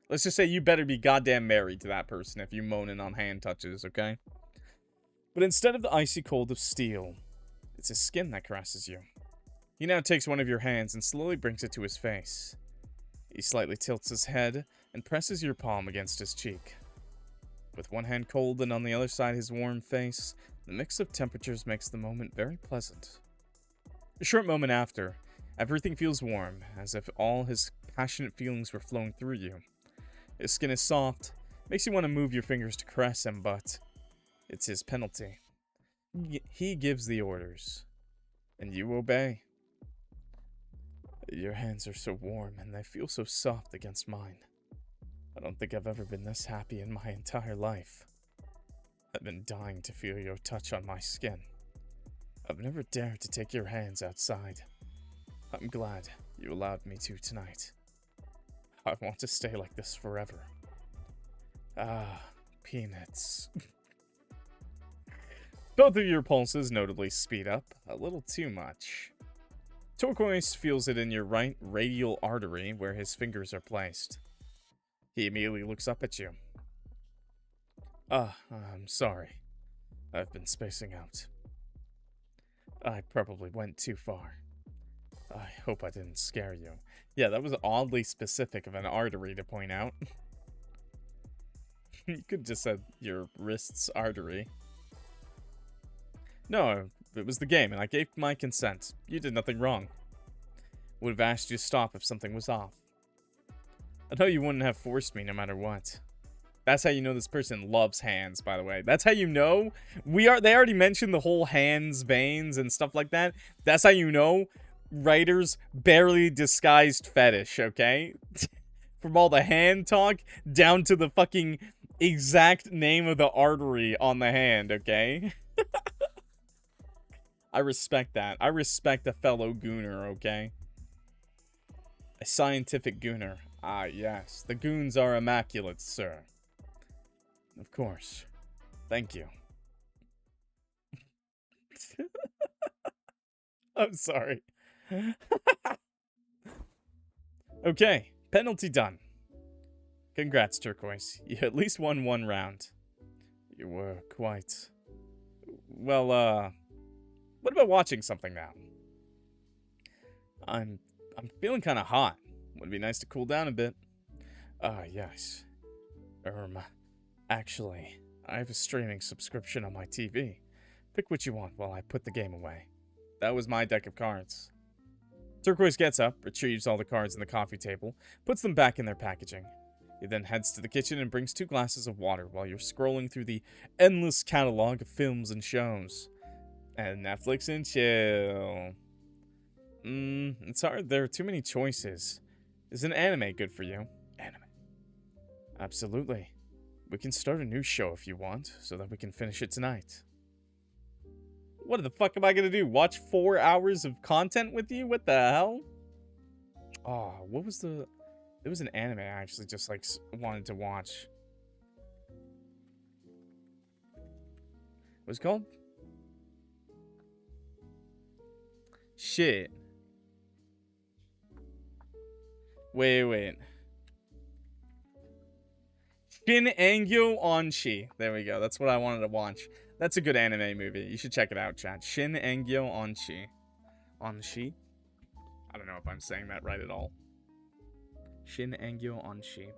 A: Let's just say you better be goddamn married to that person if you moaning on hand touches, okay? But instead of the icy cold of steel, it's his skin that caresses you. He now takes one of your hands and slowly brings it to his face. He slightly tilts his head and presses your palm against his cheek. With one hand cold and on the other side his warm face, the mix of temperatures makes the moment very pleasant. A short moment after, everything feels warm, as if all his passionate feelings were flowing through you. His skin is soft, makes you want to move your fingers to caress him, but it's his penalty. He gives the orders, and you obey. Your hands are so warm, and they feel so soft against mine. I don't think I've ever been this happy in my entire life. I've been dying to feel your touch on my skin. I've never dared to take your hands outside. I'm glad you allowed me to tonight. I want to stay like this forever. Ah, peanuts. Both of your pulses notably speed up, a little too much. Turquoise feels it in your right radial artery where his fingers are placed. He immediately looks up at you. I'm sorry. I've been spacing out. I probably went too far. I hope I didn't scare you. Yeah, that was oddly specific of an artery to point out. You could just said your wrist's artery. No, it was the game, and I gave my consent. You did nothing wrong. Would have asked you to stop if something was off. I know you wouldn't have forced me no matter what. That's how you know this person loves hands, by the way. That's how you know. They already mentioned the whole hands, veins, and stuff like that. That's how you know writers barely disguised fetish, okay? From all the hand talk down to the fucking exact name of the artery on the hand, okay? I respect that. I respect a fellow gooner, okay? A scientific gooner. Ah, yes. The goons are immaculate, sir. Of course. Thank you. I'm sorry. Okay, penalty done. Congrats, Turquoise. You at least won one round. You were quite... Well, what about watching something now? I'm feeling kind of hot. Would be nice to cool down a bit. Ah, yes. Actually, I have a streaming subscription on my TV. Pick what you want while I put the game away. That was my deck of cards. Turquoise gets up, retrieves all the cards on the coffee table, puts them back in their packaging. He then heads to the kitchen and brings 2 glasses of water while you're scrolling through the endless catalog of films and shows. And Netflix and chill. It's hard. There are too many choices. Is an anime good for you? Anime. Absolutely. We can start a new show if you want, so that we can finish it tonight. What the fuck am I gonna do? Watch 4 hours of content with you? What the hell? Oh, what was the... There was an anime I actually just, like, wanted to watch. What's it called? Shit. Wait. Shin-Angyo Onshi. There we go. That's what I wanted to watch. That's a good anime movie. You should check it out, chat. Shin-Angyo Onshi. Onshi? I don't know if I'm saying that right at all. Shin-Angyo Onshi.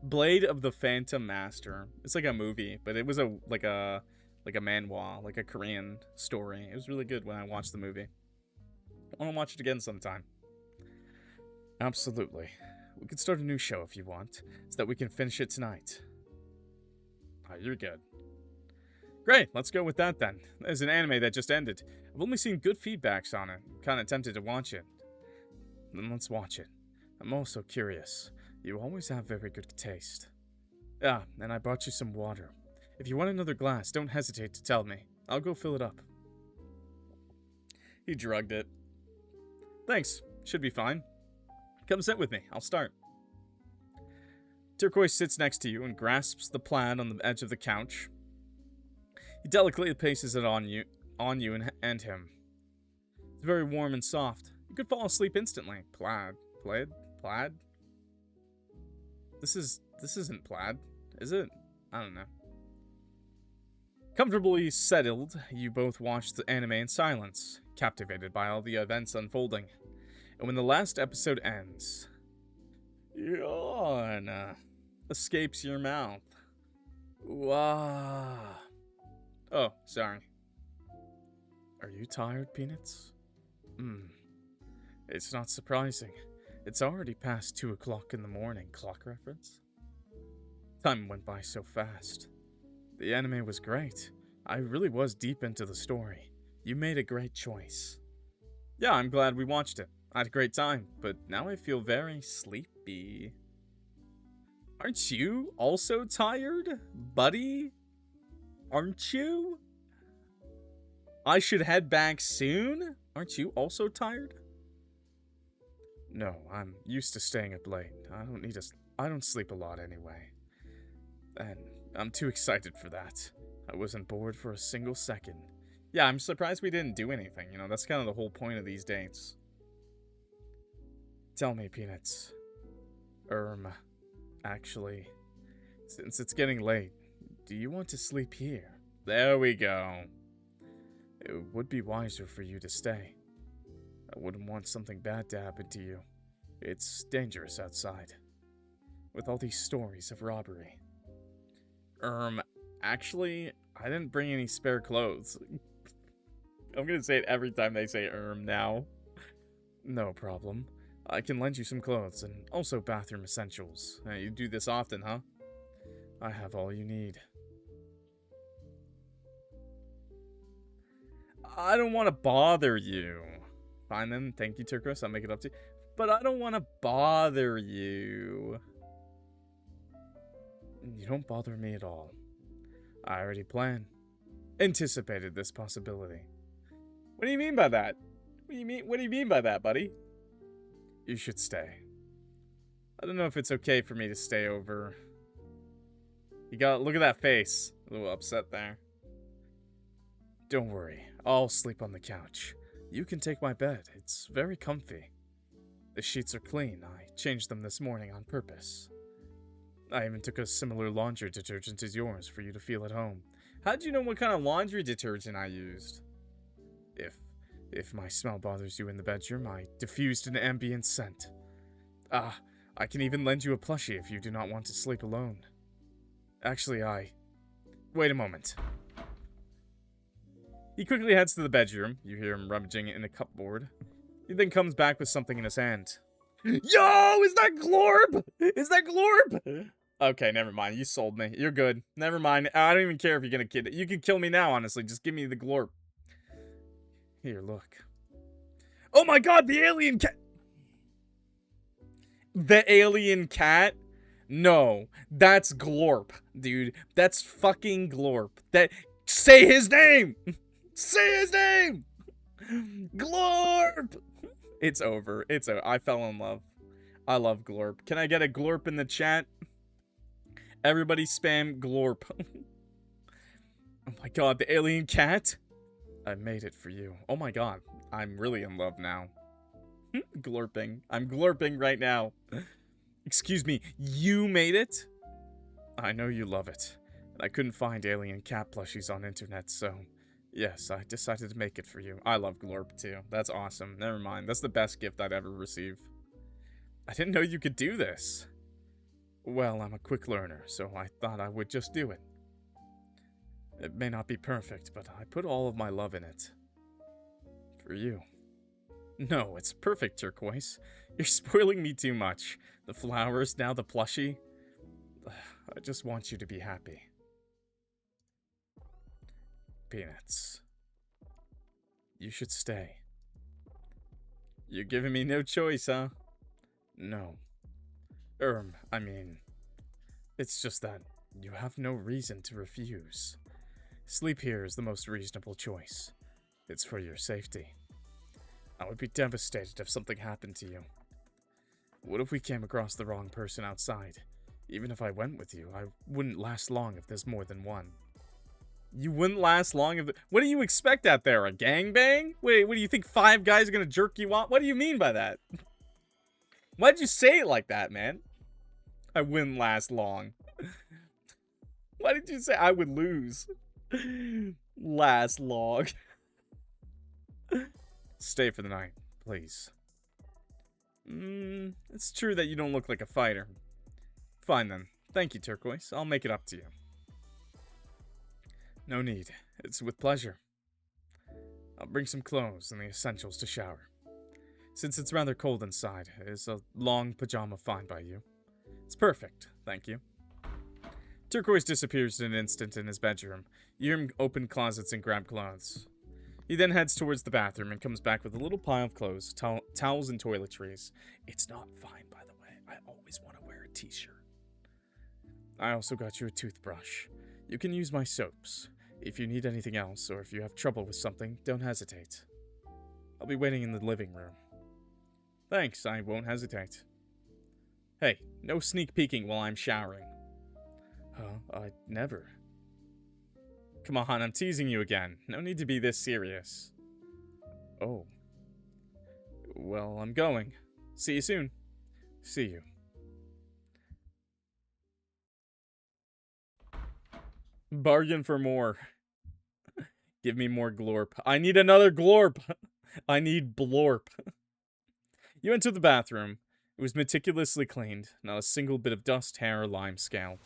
A: Blade of the Phantom Master. It's like a movie, but it was like a manhwa, like a Korean story. It was really good when I watched the movie. I want to watch it again sometime. Absolutely. We could start a new show if you want, so that we can finish it tonight. Oh, you're good. Great, let's go with that then. There's an anime that just ended. I've only seen good feedbacks on it. I'm kind of tempted to watch it. Then let's watch it. I'm also curious. You always have very good taste. Ah, and I brought you some water. If you want another glass, don't hesitate to tell me. I'll go fill it up. He drugged it. Thanks. Should be fine. Come sit with me. I'll start. Turquoise sits next to you and grasps the plaid on the edge of the couch. He delicately places it on you and him. It's very warm and soft. You could fall asleep instantly. Plaid. This isn't plaid, is it? I don't know. Comfortably settled, you both watch the anime in silence, captivated by all the events unfolding. And when the last episode ends, yawn escapes your mouth. Wow. Oh, sorry. Are you tired, Peanuts? It's not surprising. It's already past 2 o'clock in the morning, clock reference. Time went by so fast. The anime was great. I really was deep into the story. You made a great choice. Yeah, I'm glad we watched it. I had a great time, but now I feel very sleepy. Aren't you also tired, buddy? Aren't you? I should head back soon? Aren't you also tired? No, I'm used to staying up late. I don't sleep a lot anyway. And I'm too excited for that. I wasn't bored for a single second. Yeah, I'm surprised we didn't do anything. You know, that's kind of the whole point of these dates. Tell me, Peanuts. Actually, since it's getting late, do you want to sleep here? There we go. It would be wiser for you to stay. I wouldn't want something bad to happen to you. It's dangerous outside, with all these stories of robbery. Actually, I didn't bring any spare clothes. I'm gonna say it every time they say now. No problem. I can lend you some clothes and also bathroom essentials. You do this often, huh? I have all you need. I don't want to bother you. Fine then, thank you, Turquoise. I'll make it up to you. But I don't want to bother you. You don't bother me at all. I already anticipated this possibility. What do you mean by that? What do you mean by that, buddy? You should stay. I don't know if it's okay for me to stay over. You got, look at that face. A little upset there. Don't worry, I'll sleep on the couch. You can take my bed, it's very comfy. The sheets are clean, I changed them this morning on purpose. I even took a similar laundry detergent as yours for you to feel at home. How'd you know what kind of laundry detergent I used? If my smell bothers you in the bedroom, I diffused an ambient scent. Ah, I can even lend you a plushie if you do not want to sleep alone. Actually, wait a moment. He quickly heads to the bedroom. You hear him rummaging in a cupboard. He then comes back with something in his hand. Yo, is that Glorb? Is that Glorb? Okay, never mind. You sold me. You're good. Never mind. I don't even care if you're gonna kill it. You can kill me now, honestly. Just give me the Glorb. Here, look. Oh my god, the alien cat! The alien cat? No, that's Glorp, dude. That's fucking Glorp. Say his name! Say his name! Glorp! It's over. It's over. I fell in love. I love Glorp. Can I get a Glorp in the chat? Everybody spam Glorp. Oh my god, the alien cat? I made it for you. Oh my god, I'm really in love now. Glorping. I'm glorping right now. Excuse me, you made it? I know you love it. I couldn't find alien cat plushies on internet, so yes, I decided to make it for you. I love Glorp too. That's awesome. Never mind. That's the best gift I'd ever receive. I didn't know you could do this. Well, I'm a quick learner, so I thought I would just do it. It may not be perfect, but I put all of my love in it. For you. No, it's perfect, Turquoise. You're spoiling me too much. The flowers, now the plushie. I just want you to be happy. Peanuts. You should stay. You're giving me no choice, huh? No. I mean, it's just that you have no reason to refuse. Sleep here is the most reasonable choice. It's for your safety. I would be devastated if something happened to you. What if we came across the wrong person outside? Even if I went with you, I wouldn't last long if there's more than one. You wouldn't last long if... What do you expect out there? A gangbang? Wait, what do you think 5 guys are gonna jerk you off? What do you mean by that? Why'd you say it like that, man? I wouldn't last long. Why did you say I would lose? Last long. Stay for the night, please. It's true that you don't look like a fighter. Fine then. Thank you, Turquoise. I'll make it up to you. No need. It's with pleasure. I'll bring some clothes and the essentials to shower. Since it's rather cold inside, is a long pajama fine by you? It's perfect, thank you. Turquoise disappears in an instant in his bedroom. You hear him open closets and grab clothes. He then heads towards the bathroom and comes back with a little pile of clothes, towels, and toiletries. It's not fine, by the way. I always want to wear a t-shirt. I also got you a toothbrush. You can use my soaps. If you need anything else, or if you have trouble with something, don't hesitate. I'll be waiting in the living room. Thanks, I won't hesitate. Hey, no sneak peeking while I'm showering. Huh? I'd never. Come on, I'm teasing you again. No need to be this serious. Oh. Well, I'm going. See you soon. See you. Bargain for more. Give me more glorp. I need another glorp. I need blorp. You enter the bathroom. It was meticulously cleaned. Not a single bit of dust, hair, or lime scale.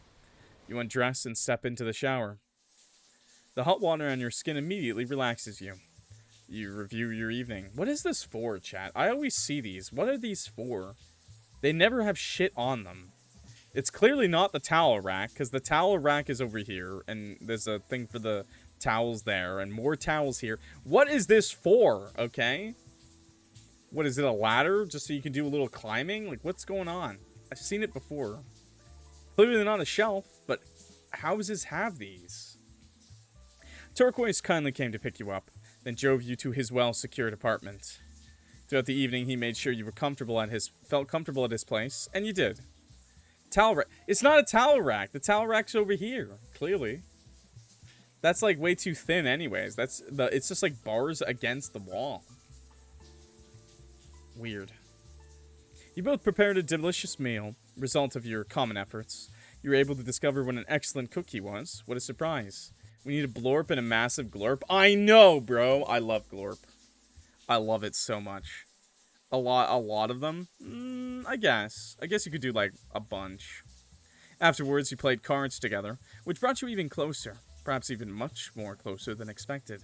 A: You undress and step into the shower. The hot water on your skin immediately relaxes you. You review your evening. What is this for, chat? I always see these. What are these for? They never have shit on them. It's clearly not the towel rack, because the towel rack is over here, and there's a thing for the towels there, and more towels here. What is this for, okay? What, is it a ladder, just so you can do a little climbing? Like, what's going on? I've seen it before. Clearly not a shelf, but houses have these. Turquoise kindly came to pick you up, then drove you to his well-secured apartment. Throughout the evening, he made sure you were felt comfortable at his place, and you did. Towel rack. It's not a towel rack. The towel rack's over here, clearly. That's like way too thin anyways. It's just like bars against the wall. Weird. You both prepared a delicious meal, result of your common efforts. You were able to discover what an excellent cook he was. What a surprise. We need a blorp and a massive glorp. I know, bro. I love glorp. I love it so much. A lot of them? I guess. I guess you could do, like, a bunch. Afterwards, you played cards together, which brought you even closer. Perhaps even much more closer than expected.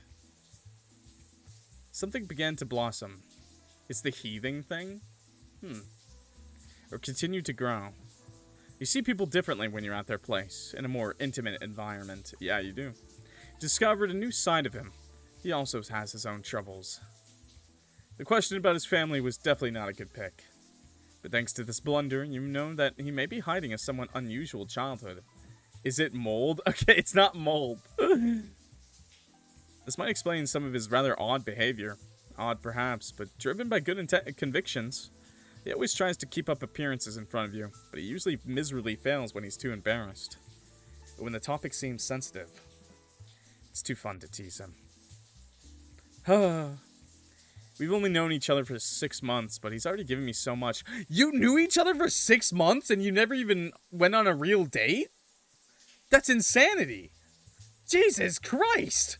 A: Something began to blossom. It's the heaving thing? Or continued to grow. You see people differently when you're at their place, in a more intimate environment. Yeah, you do. Discovered a new side of him. He also has his own troubles. The question about his family was definitely not a good pick. But thanks to this blunder, you know that he may be hiding a somewhat unusual childhood. Is it mold? Okay, it's not mold. This might explain some of his rather odd behavior. Odd perhaps, but driven by good convictions. He always tries to keep up appearances in front of you, but he usually miserably fails when he's too embarrassed. But when the topic seems sensitive, it's too fun to tease him. We've only known each other for 6 months, but he's already given me so much. You knew each other for 6 months and you never even went on a real date? That's insanity. Jesus Christ.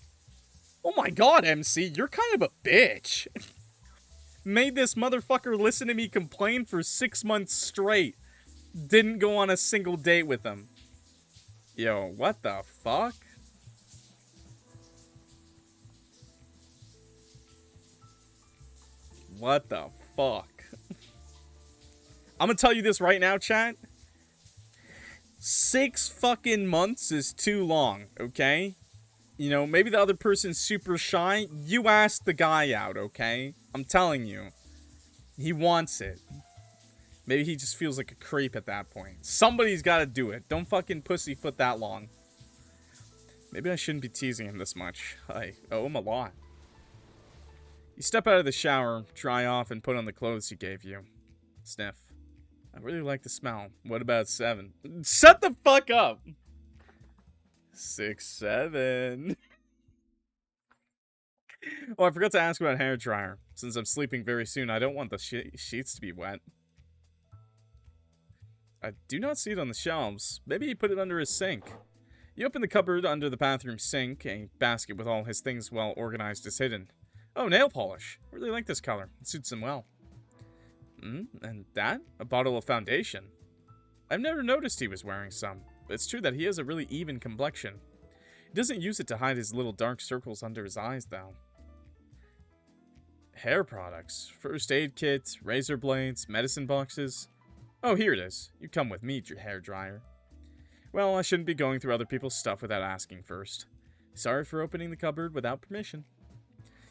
A: Oh my god, MC, you're kind of a bitch. Made this motherfucker listen to me complain for 6 months straight. Didn't go on a single date with him. Yo, what the fuck? What the fuck? I'm gonna tell you this right now, chat. 6 fucking months is too long, okay? You know, maybe the other person's super shy. You ask the guy out, okay? I'm telling you. He wants it. Maybe he just feels like a creep at that point. Somebody's gotta do it. Don't fucking pussyfoot that long. Maybe I shouldn't be teasing him this much. I owe him a lot. You step out of the shower, dry off, and put on the clothes he gave you. Sniff. I really like the smell. What about 7? Shut the fuck up! 6, 7. Oh, I forgot to ask about hairdryer. Since I'm sleeping very soon, I don't want the sheets to be wet. I do not see it on the shelves. Maybe he put it under his sink. You open the cupboard under the bathroom sink. A basket with all his things well organized is hidden. Oh, nail polish. I really like this color. It suits him well. And that? A bottle of foundation. I've never noticed he was wearing some, but it's true that he has a really even complexion. He doesn't use it to hide his little dark circles under his eyes, though. Hair products. First aid kits, razor blades, medicine boxes. Oh, here it is. You come with me, your hair dryer. Well, I shouldn't be going through other people's stuff without asking first. Sorry for opening the cupboard without permission.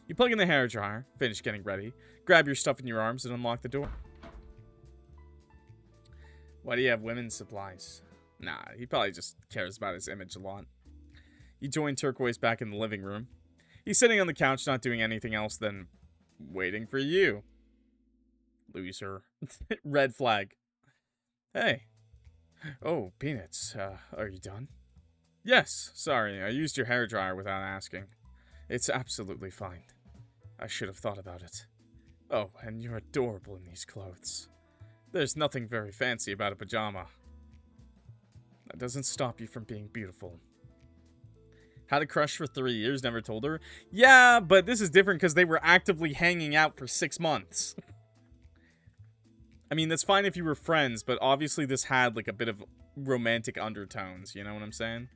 A: You plug in the hair dryer, finish getting ready, grab your stuff in your arms, and unlock the door. Why do you have women's supplies? Nah, he probably just cares about his image a lot. You join Turquoise back in the living room. He's sitting on the couch, not doing anything else than waiting for you. Loser. Red flag. Hey. Oh, Peanuts. Are you done? Yes, sorry, I used your hair dryer without asking. It's absolutely fine. I should have thought about it. Oh, and you're adorable in these clothes. There's nothing very fancy about a pajama. That doesn't stop you from being beautiful. Had a crush for 3 years, never told her? Yeah, but this is different because they were actively hanging out for 6 months. I mean, that's fine if you were friends, but obviously this had like a bit of romantic undertones, you know what I'm saying?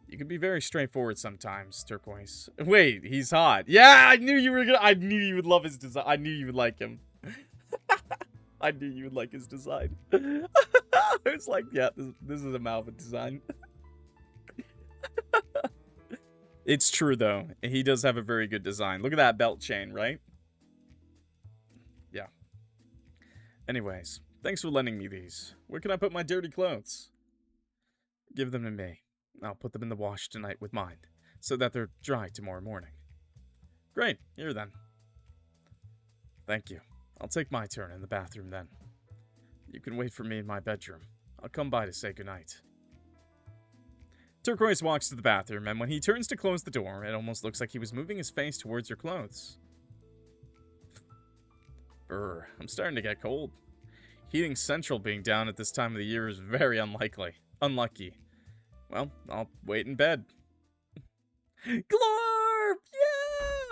A: You can be very straightforward sometimes, Turquoise. Wait, he's hot. Yeah, I knew you were gonna. I knew you would love his design. I knew you would like him. I knew you would like his design. It's like, yeah, this is a Malvin design. It's true though. He does have a very good design. Look at that belt chain, right? Yeah. Anyways, thanks for lending me these. Where can I put my dirty clothes? Give them to me. I'll put them in the wash tonight with mine, so that they're dry tomorrow morning. Great, here then. Thank you. I'll take my turn in the bathroom then. You can wait for me in my bedroom. I'll come by to say goodnight. Turquoise walks to the bathroom, and when he turns to close the door, it almost looks like he was moving his face towards your clothes. Brr, I'm starting to get cold. Heating Central being down at this time of the year is very unlucky. Well, I'll wait in bed. Glorp!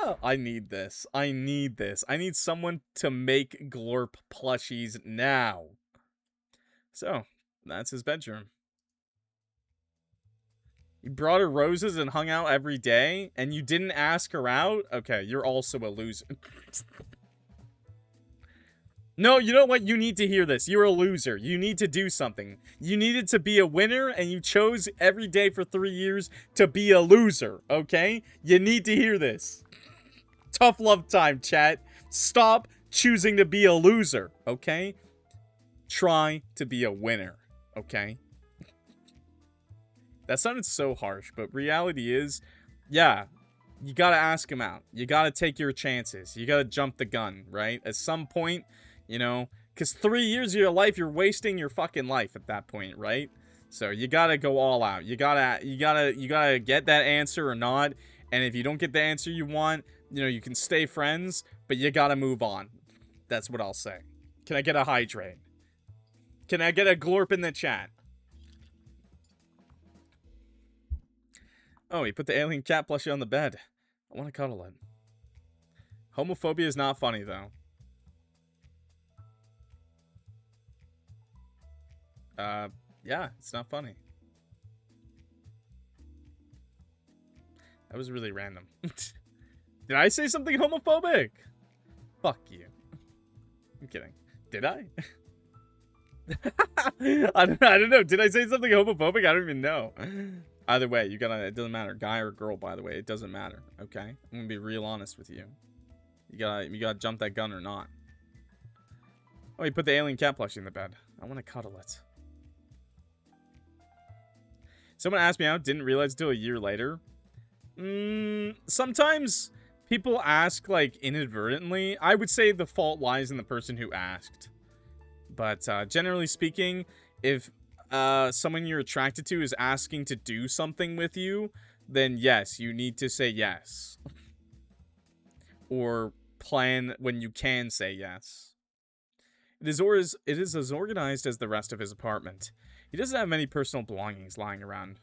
A: Yeah! I need this. I need someone to make Glorp plushies now. So, that's his bedroom. You brought her roses and hung out every day, and you didn't ask her out? Okay, you're also a loser. No, you know what? You need to hear this. You're a loser. You need to do something. You needed to be a winner, and you chose every day for 3 years to be a loser, okay? You need to hear this. Tough love time, chat. Stop choosing to be a loser, okay? Try to be a winner, okay? That sounded so harsh, but reality is, yeah, you gotta ask him out. You gotta take your chances. You gotta jump the gun, right? At some point, you know, because 3 years of your life, you're wasting your fucking life at that point, right? So you gotta go all out. You gotta get that answer or not. And if you don't get the answer you want, you know, you can stay friends, but you gotta move on. That's what I'll say. Can I get a hydrate? Can I get a glorp in the chat? Oh, he put the alien cat plushie on the bed. I want to cuddle it. Homophobia is not funny, though. Yeah, it's not funny. That was really random. Did I say something homophobic? Fuck you. I'm kidding. Did I? I don't know. Did I say something homophobic? I don't even know. Either way, you gotta, it doesn't matter. Guy or girl, by the way, it doesn't matter. Okay? I'm gonna be real honest with you. You gotta jump that gun or not. Oh, he put the alien cat plushie in the bed. I wanna cuddle it. Someone asked me out, didn't realize until a year later. Sometimes people ask, like, inadvertently. I would say the fault lies in the person who asked. But, generally speaking, if someone you're attracted to is asking to do something with you, then yes, you need to say yes. Or plan when you can say yes. It is as organized as the rest of his apartment. He doesn't have many personal belongings lying around.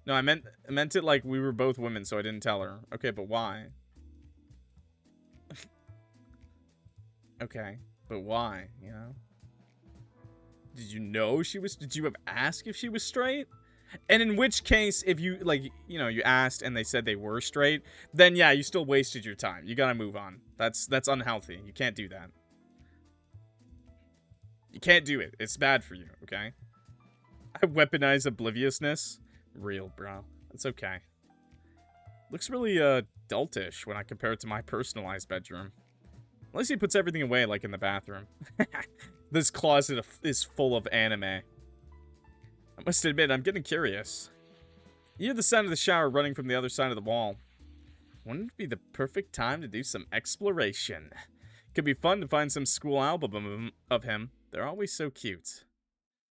A: No, I meant it like we were both women, so I didn't tell her. Okay, but why? Okay, but why, you know? Did you know she was... Did you have asked if she was straight? And in which case, if you, like, you know, you asked and they said they were straight, then yeah, you still wasted your time. You gotta move on. That's unhealthy. You can't do that. You can't do it. It's bad for you, okay? I weaponize obliviousness. Real, bro. That's okay. Looks really, adultish when I compare it to my personalized bedroom. At least he puts everything away, like in the bathroom. This closet is full of anime. I must admit, I'm getting curious. You hear the sound of the shower running from the other side of the wall. Wouldn't it be the perfect time to do some exploration? Could be fun to find some school album of him. They're always so cute.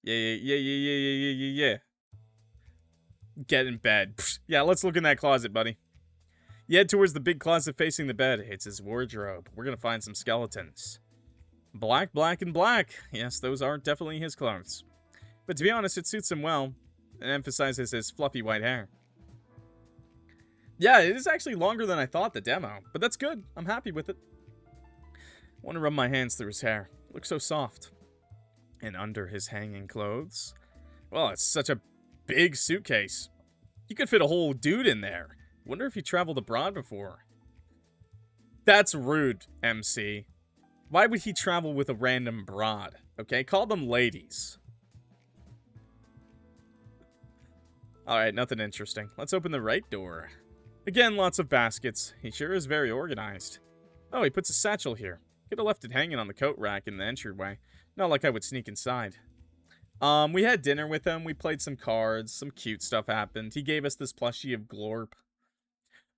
A: Yeah. Get in bed. Pfft. Yeah, let's look in that closet, buddy. You head towards the big closet facing the bed. It's his wardrobe. We're gonna find some skeletons. Black, black, and black. Yes, those are definitely his clothes. But to be honest, it suits him well. It emphasizes his fluffy white hair. Yeah, it is actually longer than I thought, the demo. But that's good. I'm happy with it. I want to rub my hands through his hair. It looks so soft. And under his hanging clothes? Well, it's such a big suitcase. You could fit a whole dude in there. Wonder if he traveled abroad before. That's rude, MC. Why would he travel with a random broad? Okay, call them ladies. Alright, nothing interesting. Let's open the right door. Again, lots of baskets. He sure is very organized. Oh, he puts a satchel here. Could have left it hanging on the coat rack in the entryway. Not like I would sneak inside. We had dinner with him. We played some cards. Some cute stuff happened. He gave us this plushie of Glorp.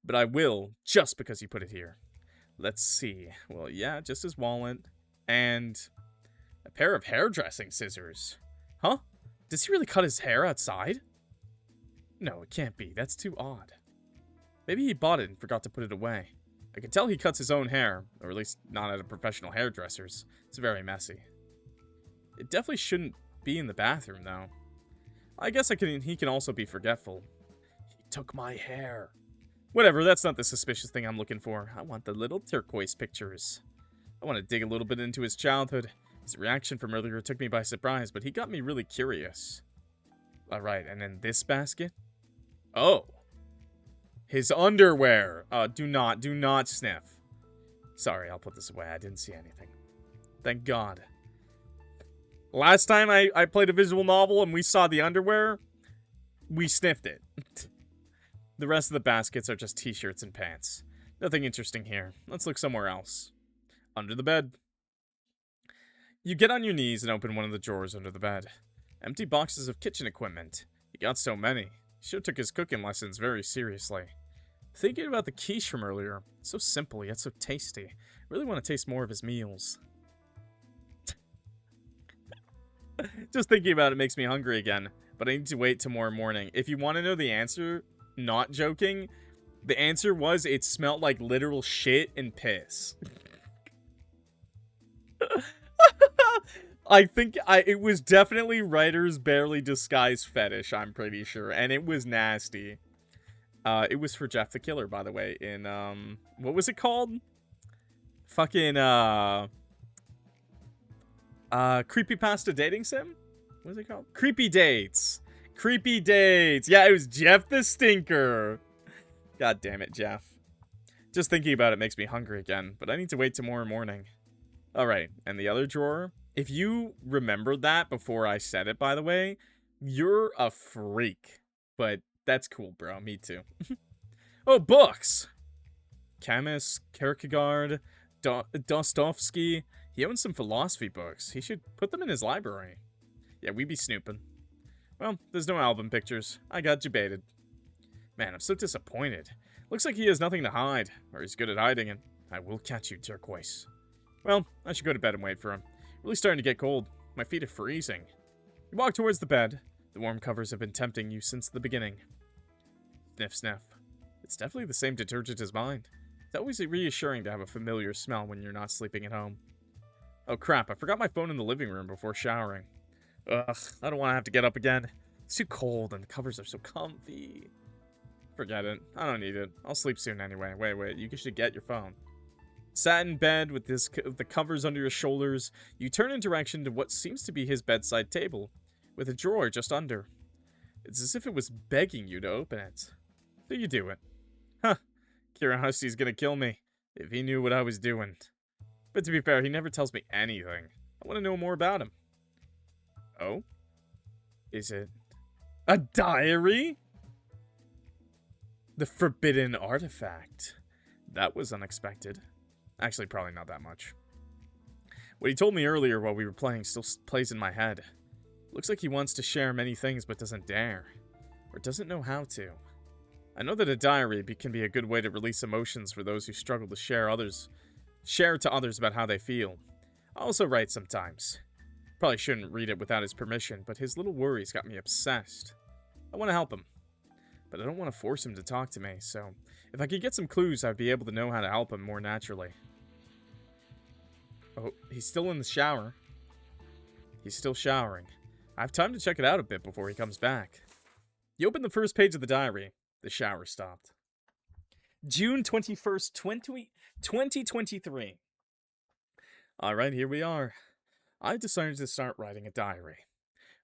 A: But I will, just because he put it here. Let's see. Well, yeah, just his wallet. And a pair of hairdressing scissors. Huh? Does he really cut his hair outside? No, it can't be. That's too odd. Maybe he bought it and forgot to put it away. I can tell he cuts his own hair, or at least not at a professional hairdresser's. It's very messy. It definitely shouldn't be in the bathroom, though. I guess he can also be forgetful. He took my hair. Whatever, that's not the suspicious thing I'm looking for. I want the little turquoise pictures. I want to dig a little bit into his childhood. His reaction from earlier took me by surprise, but he got me really curious. Alright, and then this basket? Oh. His underwear. Do not sniff. Sorry, I'll put this away. I didn't see anything. Thank God. Last time I played a visual novel and we saw the underwear, we sniffed it. The rest of the baskets are just t-shirts and pants. Nothing interesting here. Let's look somewhere else. Under the bed. You get on your knees and open one of the drawers under the bed. Empty boxes of kitchen equipment. He got so many. He sure took his cooking lessons very seriously. Thinking about the quiche from earlier. So simple, yet so tasty. I really want to taste more of his meals. Just thinking about it makes me hungry again. But I need to wait tomorrow morning. If you want to know the answer, not joking, the answer was it smelled like literal shit and piss. I think it was definitely writer's barely disguised fetish, I'm pretty sure. And it was nasty. It was for Jeff the Killer, by the way, in, what was it called? Fucking, Creepypasta Dating Sim? What is it called? Creepy Dates. Creepy Dates. Yeah, it was Jeff the Stinker. God damn it, Jeff. Just thinking about it makes me hungry again, but I need to wait tomorrow morning. Alright, and the other drawer? If you remembered that before I said it, by the way, you're a freak. But that's cool, bro. Me too. Oh, books! Camus, Kierkegaard, Dostoevsky. He owns some philosophy books. He should put them in his library. Yeah, we be snooping. Well, there's no album pictures. I got you baited. Man, I'm so disappointed. Looks like he has nothing to hide, or he's good at hiding it. I will catch you, Turquoise. Well, I should go to bed and wait for him. Really starting to get cold. My feet are freezing. You walk towards the bed. The warm covers have been tempting you since the beginning. Sniff, sniff. It's definitely the same detergent as mine. It's always reassuring to have a familiar smell when you're not sleeping at home. Oh crap, I forgot my phone in the living room before showering. Ugh, I don't want to have to get up again. It's too cold and the covers are so comfy. Forget it. I don't need it. I'll sleep soon anyway. Wait, you should get your phone. Sat in bed with the covers under your shoulders, you turn in direction to what seems to be his bedside table, with a drawer just under. It's as if it was begging you to open it. So you do it. Huh. Curiosity's gonna kill me, if he knew what I was doing. But to be fair, he never tells me anything. I want to know more about him. Oh? Is it a diary? The forbidden artifact. That was unexpected. Actually, probably not that much. What he told me earlier while we were playing still plays in my head. Looks like he wants to share many things but doesn't dare. Or doesn't know how to. I know that a diary can be a good way to release emotions for those who struggle to share to others about how they feel. I also write sometimes. Probably shouldn't read it without his permission, but his little worries got me obsessed. I want to help him. But I don't want to force him to talk to me, so if I could get some clues, I'd be able to know how to help him more naturally. Oh, he's still in the shower. He's still showering. I have time to check it out a bit before he comes back. You open the first page of the diary. The shower stopped. June 21st, 2023. Alright, here we are. I decided to start writing a diary.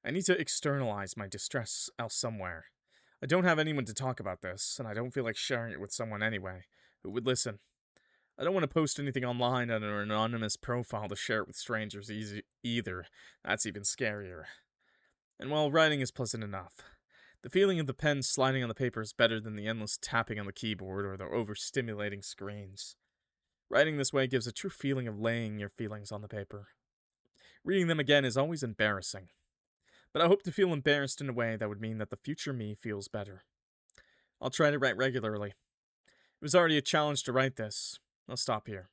A: I need to externalize my distress elsewhere. I don't have anyone to talk about this, and I don't feel like sharing it with someone anyway, who would listen. I don't want to post anything online on an anonymous profile to share it with strangers either. That's even scarier. And while writing is pleasant enough, the feeling of the pen sliding on the paper is better than the endless tapping on the keyboard or the overstimulating screens. Writing this way gives a true feeling of laying your feelings on the paper. Reading them again is always embarrassing. But I hope to feel embarrassed in a way that would mean that the future me feels better. I'll try to write regularly. It was already a challenge to write this. I'll stop here.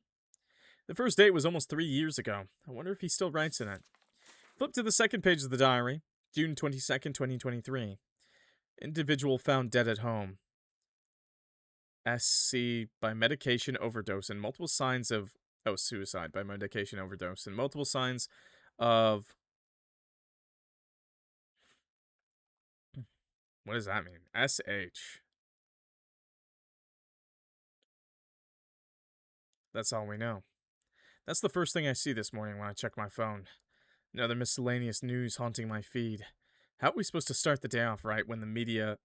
A: The first date was almost 3 years ago. I wonder if he still writes in it. Flip to the second page of the diary. June 22nd, 2023. Individual found dead at home. SC by medication overdose and multiple signs of... Oh, suicide by medication overdose and multiple signs of... What does that mean? SH. That's all we know. That's the first thing I see this morning when I check my phone. Another miscellaneous news haunting my feed. How are we supposed to start the day off right when the media...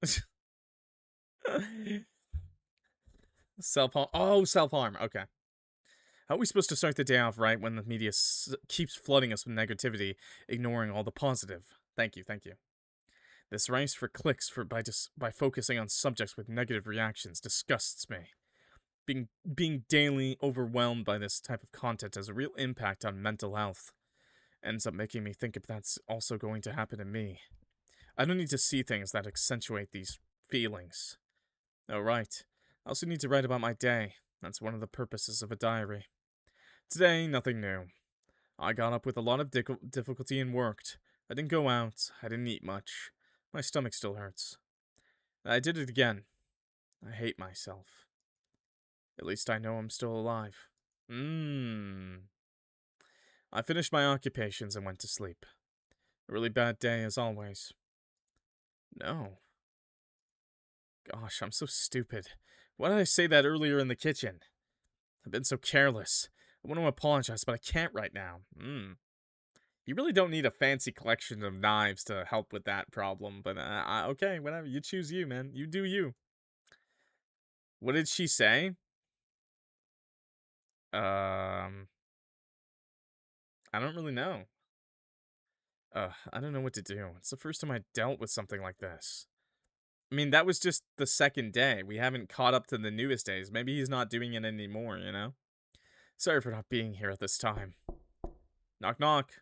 A: Self-harm. Oh, self-harm. Okay. How are we supposed to start the day off right when the media keeps flooding us with negativity, ignoring all the positive? Thank you, thank you. This race for clicks by focusing on subjects with negative reactions disgusts me. Being daily overwhelmed by this type of content has a real impact on mental health. Ends up making me think if that's also going to happen to me. I don't need to see things that accentuate these feelings. Oh, right. I also need to write about my day. That's one of the purposes of a diary. Today, nothing new. I got up with a lot of difficulty and worked. I didn't go out. I didn't eat much. My stomach still hurts. I did it again. I hate myself. At least I know I'm still alive. I finished my occupations and went to sleep. A really bad day as always. No. Gosh, I'm so stupid. Why did I say that earlier in the kitchen? I've been so careless. I want to apologize, but I can't right now. You really don't need a fancy collection of knives to help with that problem, but okay, whatever. You choose you, man. You do you. What did she say? I don't really know. I don't know what to do. It's the first time I dealt with something like this. I mean, that was just the second day. We haven't caught up to the newest days. Maybe he's not doing it anymore, you know? Sorry for not being here at this time. Knock, knock.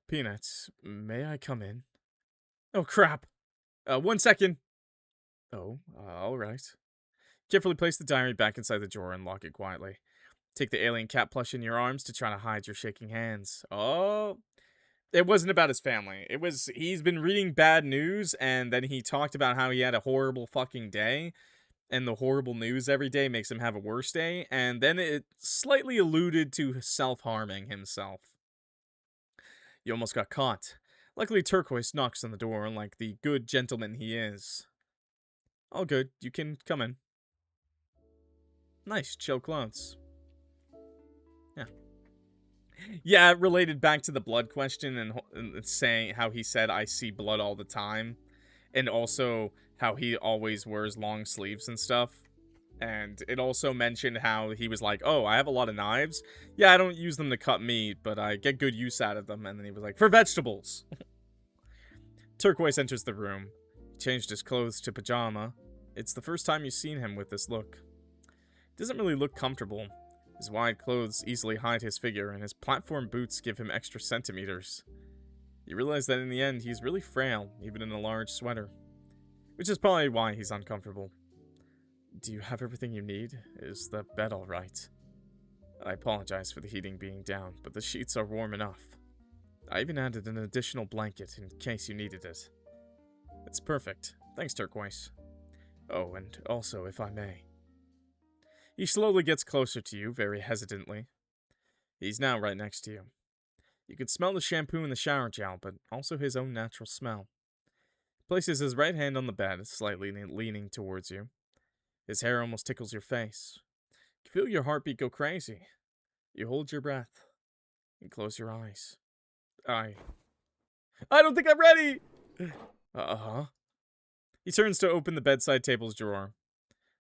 A: Peanuts, may I come in? Oh, crap. 1 second. Oh, alright. Carefully place the diary back inside the drawer and lock it quietly. Take the alien cat plush in your arms to try to hide your shaking hands. Oh... It wasn't about his family. It was, he's been reading bad news, and then he talked about how he had a horrible fucking day, and the horrible news every day makes him have a worse day, and then it slightly alluded to self-harming himself. You almost got caught. Luckily, Turquoise knocks on the door like the good gentleman he is. All good. You can come in. Nice, chill clothes. Yeah. Yeah, it related back to the blood question and saying how he said, I see blood all the time. And also how he always wears long sleeves and stuff. And it also mentioned how he was like, oh, I have a lot of knives. Yeah, I don't use them to cut meat, but I get good use out of them. And then he was like, for vegetables. Turquoise enters the room. He changed his clothes to pajama. It's the first time you've seen him with this look. He doesn't really look comfortable. His wide clothes easily hide his figure, and his platform boots give him extra centimeters. You realize that in the end, he's really frail, even in a large sweater. Which is probably why he's uncomfortable. Do you have everything you need? Is the bed alright? I apologize for the heating being down, but the sheets are warm enough. I even added an additional blanket in case you needed it. It's perfect. Thanks, Turquoise. Oh, and also, if I may. He slowly gets closer to you, very hesitantly. He's now right next to you. You can smell the shampoo and the shower gel, but also his own natural smell. He places his right hand on the bed, slightly leaning towards you. His hair almost tickles your face. You feel your heartbeat go crazy. You hold your breath and close your eyes. I don't think I'm ready! Uh-huh. He turns to open the bedside table's drawer.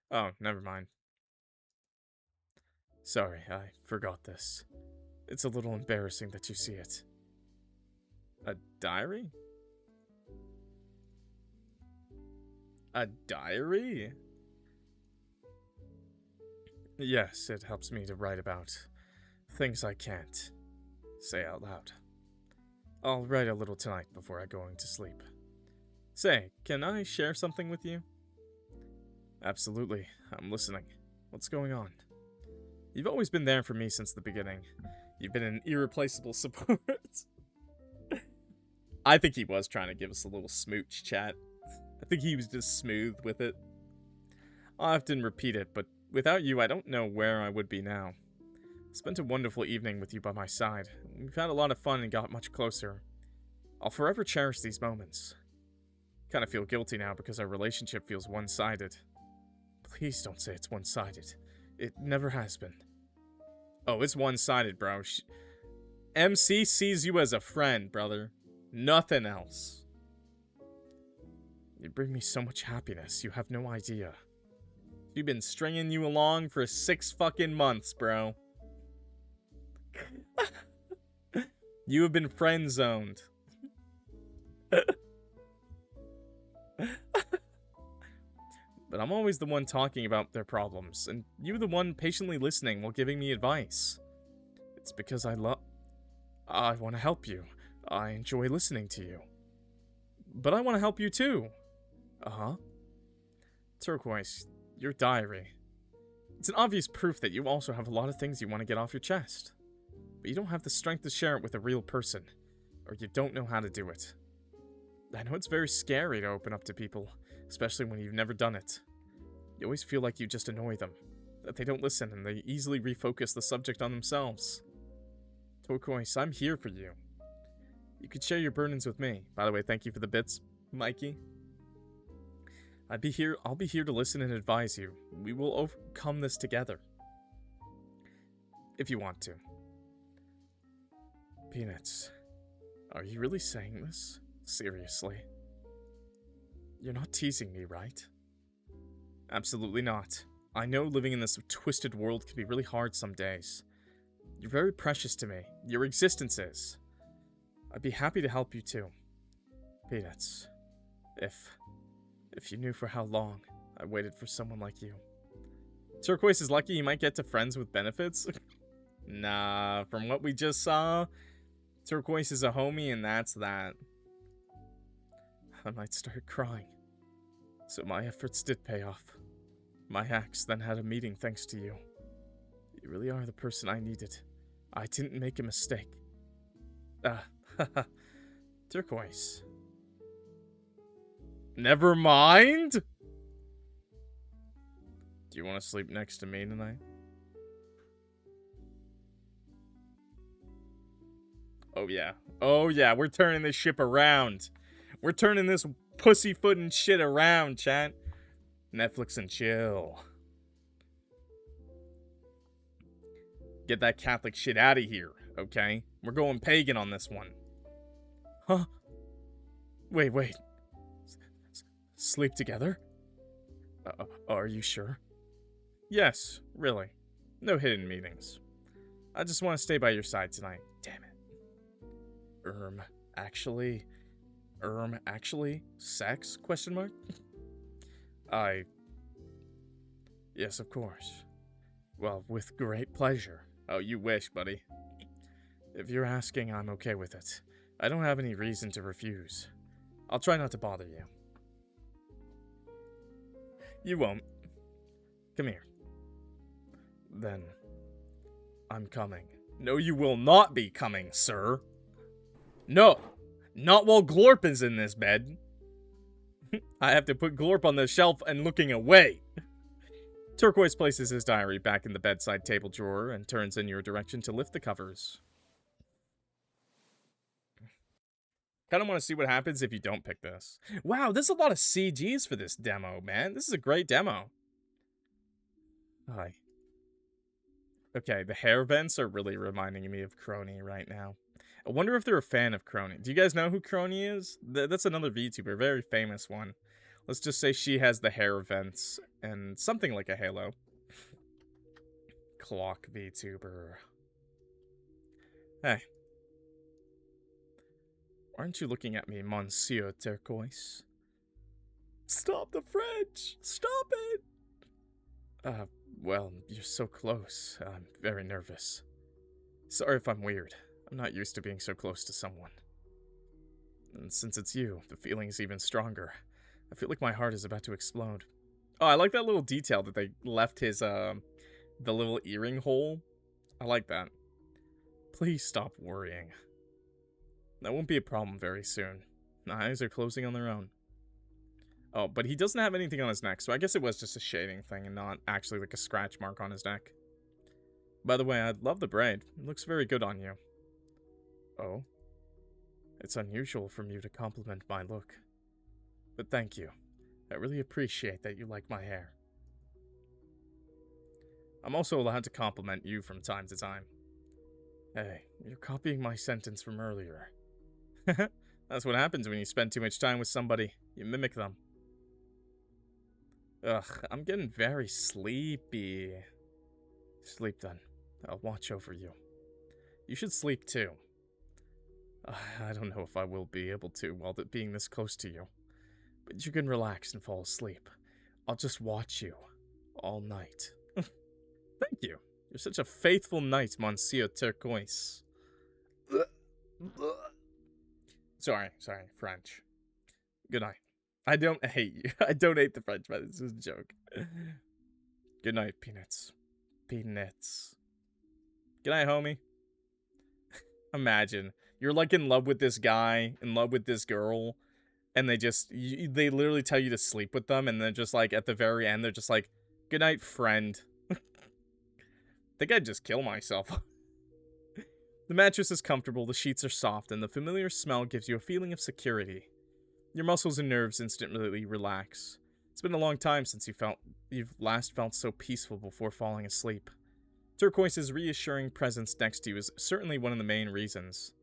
A: Oh, never mind. Sorry, I forgot this. It's a little embarrassing that you see it. A diary? A diary? Yes, it helps me to write about things I can't say out loud. I'll write a little tonight before I go to sleep. Say, can I share something with you? Absolutely, I'm listening. What's going on? You've always been there for me since the beginning. You've been an irreplaceable support. I think he was trying to give us a little smooch, chat. I think he was just smooth with it. I often repeat it, but without you, I don't know where I would be now. Spent a wonderful evening with you by my side. We've had a lot of fun and got much closer. I'll forever cherish these moments. Kind of feel guilty now because our relationship feels one-sided. Please don't say it's one-sided. It never has been. Oh, it's one-sided, bro. MC sees you as a friend, brother. Nothing else. You bring me so much happiness, you have no idea. You've been stringing you along for 6 fucking months, bro. You have been friend-zoned. But I'm always the one talking about their problems, and you're the one patiently listening while giving me advice. It's because I want to help you. I enjoy listening to you. But I want to help you too. Uh-huh. Turquoise, your diary. It's an obvious proof that you also have a lot of things you want to get off your chest. But you don't have the strength to share it with a real person, or you don't know how to do it. I know it's very scary to open up to people, especially when you've never done it. You always feel like you just annoy them, that they don't listen and they easily refocus the subject on themselves. Turquoise, I'm here for you. You could share your burdens with me. By the way, thank you for the bits, Mikey. I'll be here to listen and advise you. We will overcome this together. If you want to. Peanuts, are you really saying this? Seriously? You're not teasing me, right? Absolutely not. I know living in this twisted world can be really hard some days. You're very precious to me. Your existence is. I'd be happy to help you too. Peanuts. If you knew for how long I waited for someone like you. Turquoise is lucky he might get to friends with benefits. Nah, from what we just saw, Turquoise is a homie and that's that. I might start crying. So my efforts did pay off. My axe then had a meeting thanks to you. You really are the person I needed. I didn't make a mistake. Turquoise. Never mind? Do you want to sleep next to me tonight? Oh yeah. Oh yeah, we're turning this ship around. We're turning this pussyfooting shit around, chat. Netflix and chill. Get that Catholic shit out of here, okay? We're going pagan on this one. Huh? Wait. Sleep together? Are you sure? Yes, really. No hidden meetings. I just want to stay by your side tonight. Damn it. Actually? Sex? Question mark? Yes, of course. Well, with great pleasure. Oh, you wish, buddy. If you're asking, I'm okay with it. I don't have any reason to refuse. I'll try not to bother you. You won't. Come here. Then, I'm coming. No, you will not be coming, sir. No. Not while Glorp is in this bed. I have to put Glorp on the shelf and looking away. Turquoise places his diary back in the bedside table drawer and turns in your direction to lift the covers. Kind of want to see what happens if you don't pick this. Wow, there's a lot of CGs for this demo, man. This is a great demo. Hi. Okay, the hair vents are really reminding me of Crony right now. I wonder if they're a fan of Crony. Do you guys know who Crony is? That's another VTuber, very famous one. Let's just say she has the hair vents and something like a halo. Clock VTuber. Hey. Aren't you looking at me, Monsieur Turquoise? Stop the French! Stop it! Well, you're so close. I'm very nervous. Sorry if I'm weird. I'm not used to being so close to someone. And since it's you, the feeling's even stronger. I feel like my heart is about to explode. Oh, I like that little detail that they left his The little earring hole. I like that. Please stop worrying. That won't be a problem very soon. My eyes are closing on their own. Oh, but he doesn't have anything on his neck, so I guess it was just a shading thing and not actually like a scratch mark on his neck. By the way, I love the braid. It looks very good on you. Oh? It's unusual for you to compliment my look. But thank you. I really appreciate that you like my hair. I'm also allowed to compliment you from time to time. Hey, you're copying my sentence from earlier. That's what happens when you spend too much time with somebody. You mimic them. Ugh, I'm getting very sleepy. Sleep then. I'll watch over you. You should sleep too. I don't know if I will be able to while being this close to you. But you can relax and fall asleep. I'll just watch you. All night. Thank you. You're such a faithful knight, Monsieur Turquoise. Sorry, French. Good night. I don't hate you. I don't hate the French, but this is a joke. Good night, Peanuts. Peanuts. Good night, homie. Imagine. You're like in love with this guy, in love with this girl, and they literally tell you to sleep with them, and then just like at the very end, they're just like, good night, friend. I think I'd just kill myself. The mattress is comfortable, the sheets are soft, and the familiar smell gives you a feeling of security. Your muscles and nerves instantly relax. It's been a long time since you've last felt so peaceful before falling asleep. Turquoise's reassuring presence next to you is certainly one of the main reasons.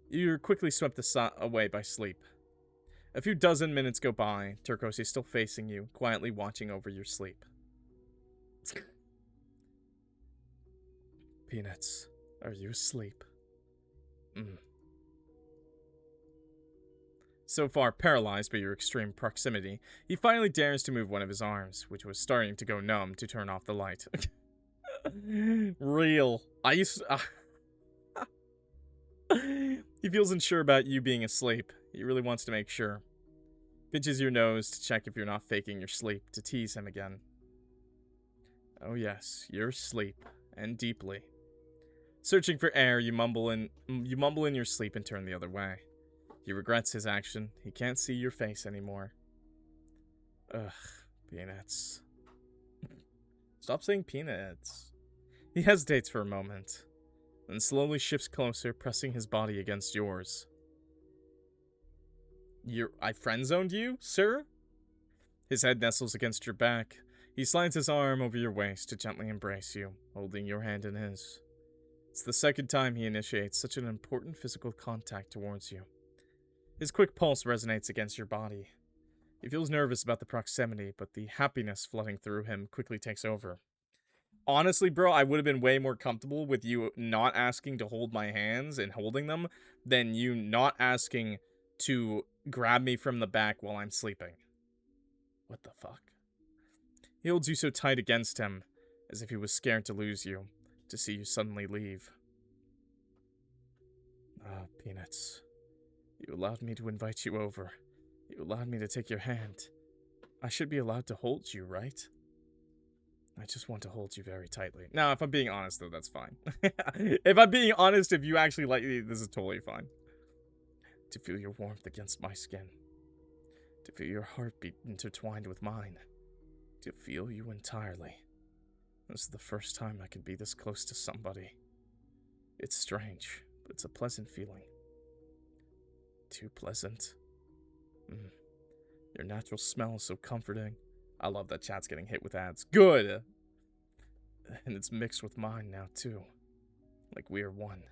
A: You're quickly swept away by sleep. A few dozen minutes go by. Turquoise is still facing you, quietly watching over your sleep. Peanuts, are you asleep? So far paralyzed by your extreme proximity, he finally dares to move one of his arms, which was starting to go numb, to turn off the light. Real. He feels unsure about you being asleep. He really wants to make sure. Pinches your nose to check if you're not faking your sleep, to tease him again. Oh yes, you're asleep, and deeply. Searching for air, you mumble in your sleep and turn the other way. He regrets his action. He can't see your face anymore. Ugh, peanuts. Stop saying peanuts. He hesitates for a moment, then slowly shifts closer, pressing his body against yours. I friend-zoned you, sir? His head nestles against your back. He slides his arm over your waist to gently embrace you, holding your hand in his. It's the second time he initiates such an important physical contact towards you. His quick pulse resonates against your body. He feels nervous about the proximity, but the happiness flooding through him quickly takes over. Honestly, bro, I would have been way more comfortable with you not asking to hold my hands and holding them than you not asking to grab me from the back while I'm sleeping. What the fuck? He holds you so tight against him, as if he was scared to lose you, to see you suddenly leave. Ah, Peanuts. You allowed me to invite you over. You allowed me to take your hand. I should be allowed to hold you, right? I just want to hold you very tightly. Now, if I'm being honest, though, that's fine. If I'm being honest, if you actually like me, this is totally fine. To feel your warmth against my skin. To feel your heartbeat intertwined with mine. To feel you entirely. This is the first time I can be this close to somebody. It's strange, but it's a pleasant feeling. Too pleasant. Your natural smell is so comforting. I love that chat's getting hit with ads. Good! And it's mixed with mine now, too. Like we are one.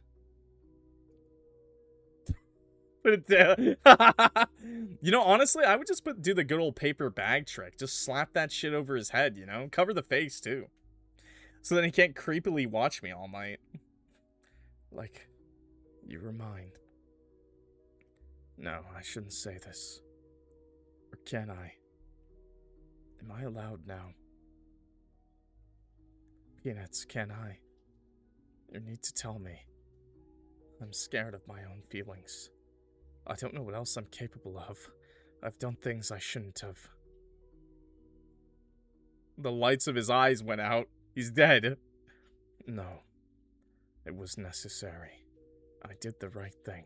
A: Put it down. You know, honestly, I would just do the good old paper bag trick. Just slap that shit over his head, you know? Cover the face, too. So then he can't creepily watch me all night. Like, you were mine. No, I shouldn't say this. Or can I? Am I allowed now? Peanuts, can I? You need to tell me. I'm scared of my own feelings. I don't know what else I'm capable of. I've done things I shouldn't have. The lights of his eyes went out. He's dead. No. It was necessary. I did the right thing.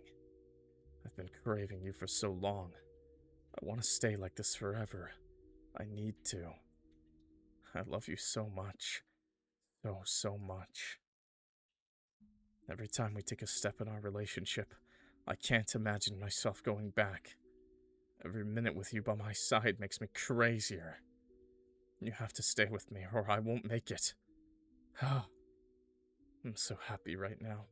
A: I've been craving you for so long. I want to stay like this forever. I need to. I love you so much. So much. Every time we take a step in our relationship, I can't imagine myself going back. Every minute with you by my side makes me crazier. You have to stay with me or I won't make it. I'm so happy right now.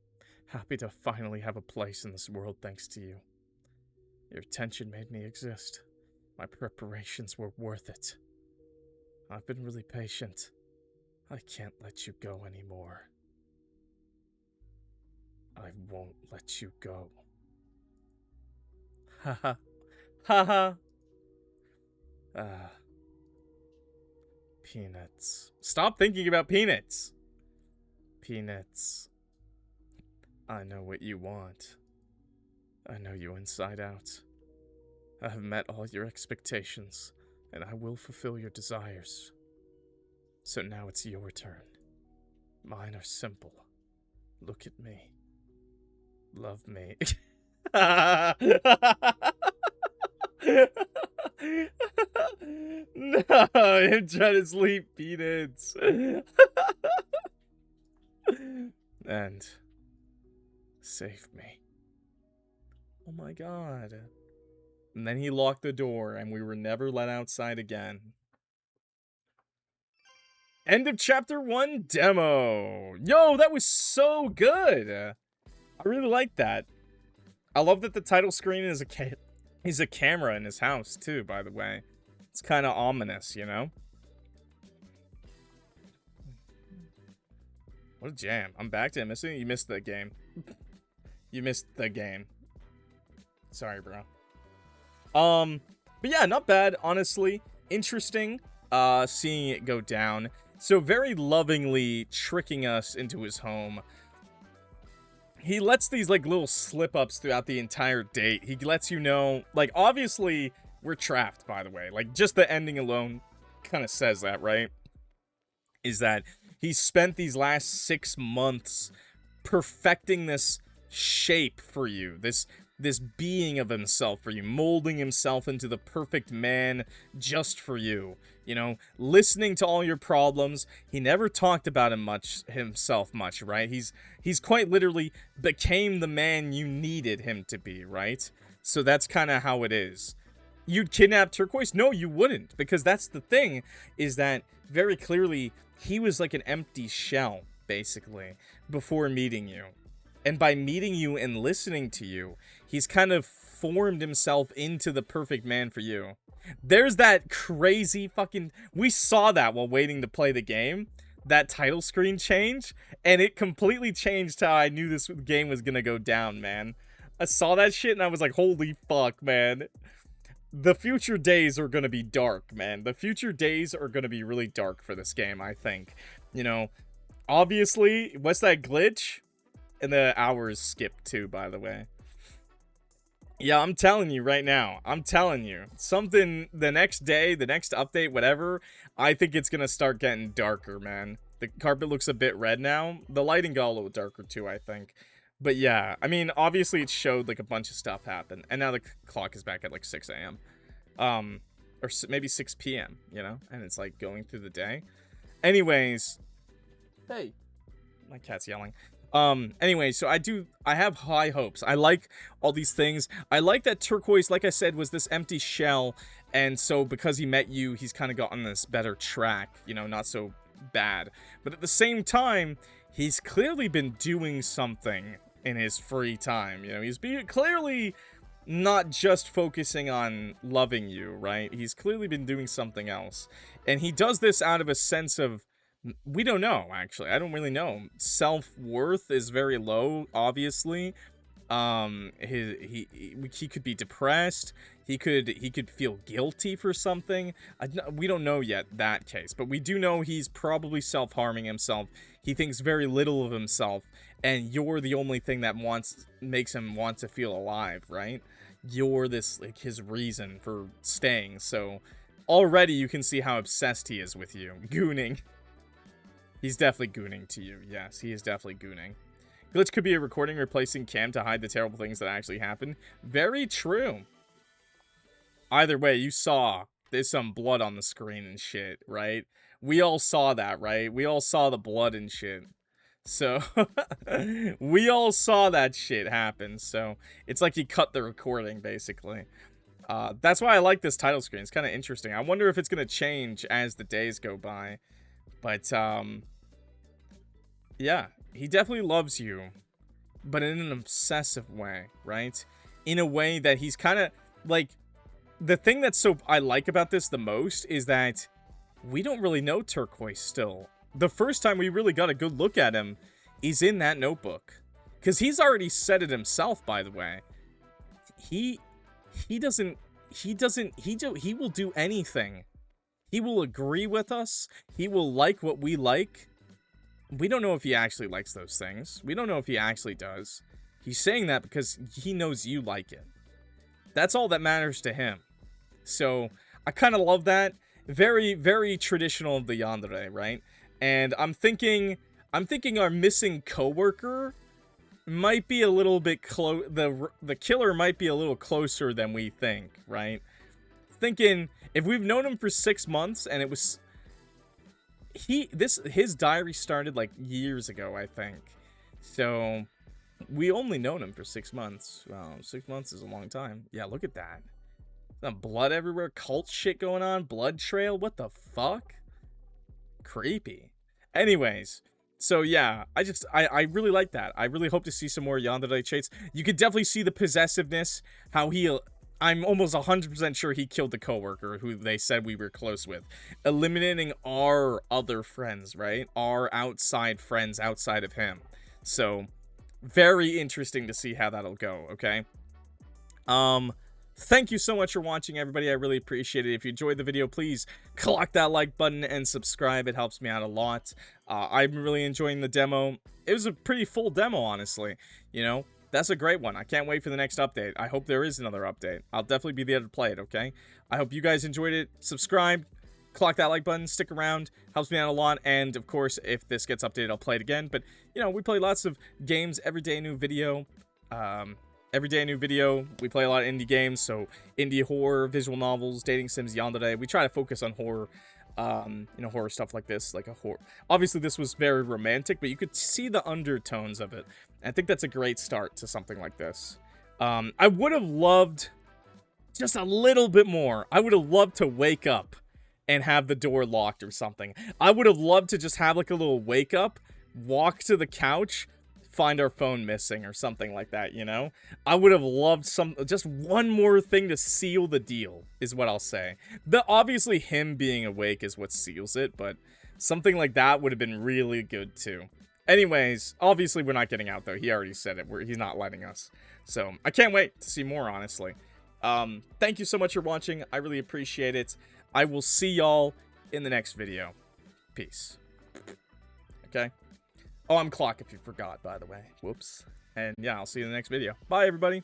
A: Happy to finally have a place in this world thanks to you. Your attention made me exist. My preparations were worth it. I've been really patient. I can't let you go anymore. I won't let you go. Haha. Haha. Peanuts. Stop thinking about peanuts. Peanuts. I know what you want. I know you inside out. I have met all your expectations, and I will fulfill your desires. So now it's your turn. Mine are simple. Look at me. Love me. No, I'm trying to sleep, Peanuts. And save me. Oh my god. And then he locked the door, and we were never let outside again. End of chapter 1 demo. Yo, that was so good. I really like that. I love that the title screen is a camera in his house too, by the way. It's kind of ominous, you know? What a jam. I'm back to missing. You missed the game. You missed the game. Sorry, bro. But yeah, not bad, honestly. Interesting, seeing it go down. So very lovingly tricking us into his home. He lets these, like, little slip-ups throughout the entire date. He lets you know, like, obviously, we're trapped, by the way. Like, just the ending alone kind of says that, right? Is that he spent these last 6 months perfecting this shape for you. This being of himself for you, molding himself into the perfect man just for you, you know, listening to all your problems. He never talked about himself much, right? He's quite literally became the man you needed him to be, right? So that's kind of how it is. You'd kidnap Turquoise? No, you wouldn't, because that's the thing, is that very clearly he was like an empty shell, basically, before meeting you. And by meeting you and listening to you, he's kind of formed himself into the perfect man for you. There's that crazy fucking... We saw that while waiting to play the game. That title screen change. And it completely changed how I knew this game was gonna go down, man. I saw that shit and I was like, holy fuck, man. The future days are gonna be dark, man. The future days are gonna be really dark for this game, I think. You know, obviously, what's that glitch? And the hours skipped too, by the way. Yeah, I'm telling you right now. I'm telling you. Something, the next day, the next update, whatever, I think it's gonna start getting darker, man. The carpet looks a bit red now. The lighting got a little darker too, I think. But yeah, I mean, obviously it showed like a bunch of stuff happen. And now the clock is back at like 6 a.m. Or maybe 6 p.m., you know? And it's like going through the day. Anyways. Hey. My cat's yelling. Anyway, so I have high hopes. I like all these things. I like that Turquoise, like I said, was this empty shell, and so because he met you, he's kind of gotten this better track, you know, not so bad. But at the same time, he's clearly been doing something in his free time, you know, he's clearly not just focusing on loving you, right? He's clearly been doing something else, and he does this out of a sense of, we don't know, actually. I don't really know. Self-worth is very low, obviously. He could be depressed. He could feel guilty for something. We don't know yet that case, but we do know he's probably self-harming himself. He thinks very little of himself, and you're the only thing that makes him want to feel alive, right? You're this, like, his reason for staying. So already you can see how obsessed he is with you. Gooning. He's definitely gooning to you. Yes, he is definitely gooning. Glitch could be a recording replacing cam to hide the terrible things that actually happen. Very true. Either way, you saw there's some blood on the screen and shit, right? We all saw that, right? We all saw the blood and shit. So, we all saw that shit happen. So, it's like he cut the recording, basically. That's why I like this title screen. It's kind of interesting. I wonder if it's going to change as the days go by. But, yeah, he definitely loves you. But in an obsessive way, right? In a way that he's kind of, like, the thing that's so I like about this the most is that we don't really know Turquoise still. The first time we really got a good look at him is in that notebook. Because he's already said it himself, by the way. He will do anything. He will agree with us. He will like what we like. We don't know if he actually likes those things. We don't know if he actually does. He's saying that because he knows you like it. That's all that matters to him. So, I kind of love that. Very, very traditional of the Yandere, right? And I'm thinking our missing coworker might be a little bit close. The killer might be a little closer than we think, right? Thinking if we've known him for 6 months and it was his diary started like years ago, I think. So we only known him for 6 months. Wow, 6 months is a long time. Yeah, look at that. Blood everywhere, cult shit going on, blood trail. What the fuck? Creepy. Anyways, so yeah, I really like that. I really hope to see some more Yandere traits. You could definitely see the possessiveness, how I'm almost 100% sure he killed the coworker who they said we were close with. Eliminating our other friends, right? Our outside friends outside of him. So, very interesting to see how that'll go, okay? Thank you so much for watching, everybody. I really appreciate it. If you enjoyed the video, please click that like button and subscribe. It helps me out a lot. I'm really enjoying the demo. It was a pretty full demo, honestly. You know, that's a great one. I can't wait for the next update. I hope there is another update. I'll definitely be there to play it, okay? I hope you guys enjoyed it. Subscribe, click that like button, stick around. Helps me out a lot. And, of course, if this gets updated, I'll play it again. But, you know, we play lots of games every day, new video. Every day a new video. We play a lot of indie games, so indie horror, visual novels, dating sims, Yandere. We try to focus on horror, you know, horror stuff like this, like a horror. Obviously, this was very romantic, but you could see the undertones of it. And I think that's a great start to something like this. I would have loved just a little bit more. I would have loved to wake up and have the door locked or something. I would have loved to just have like a little wake up, walk to the couch, find our phone missing or something like that, you know? I would have loved just one more thing to seal the deal, is what I'll say. Obviously, him being awake is what seals it, but something like that would have been really good, too. Anyways, obviously, we're not getting out, though. He already said it. He's not letting us. So, I can't wait to see more, honestly. Thank you so much for watching. I really appreciate it. I will see y'all in the next video. Peace. Okay? Oh, I'm Clock if you forgot, by the way. Whoops. And yeah, I'll see you in the next video. Bye, everybody.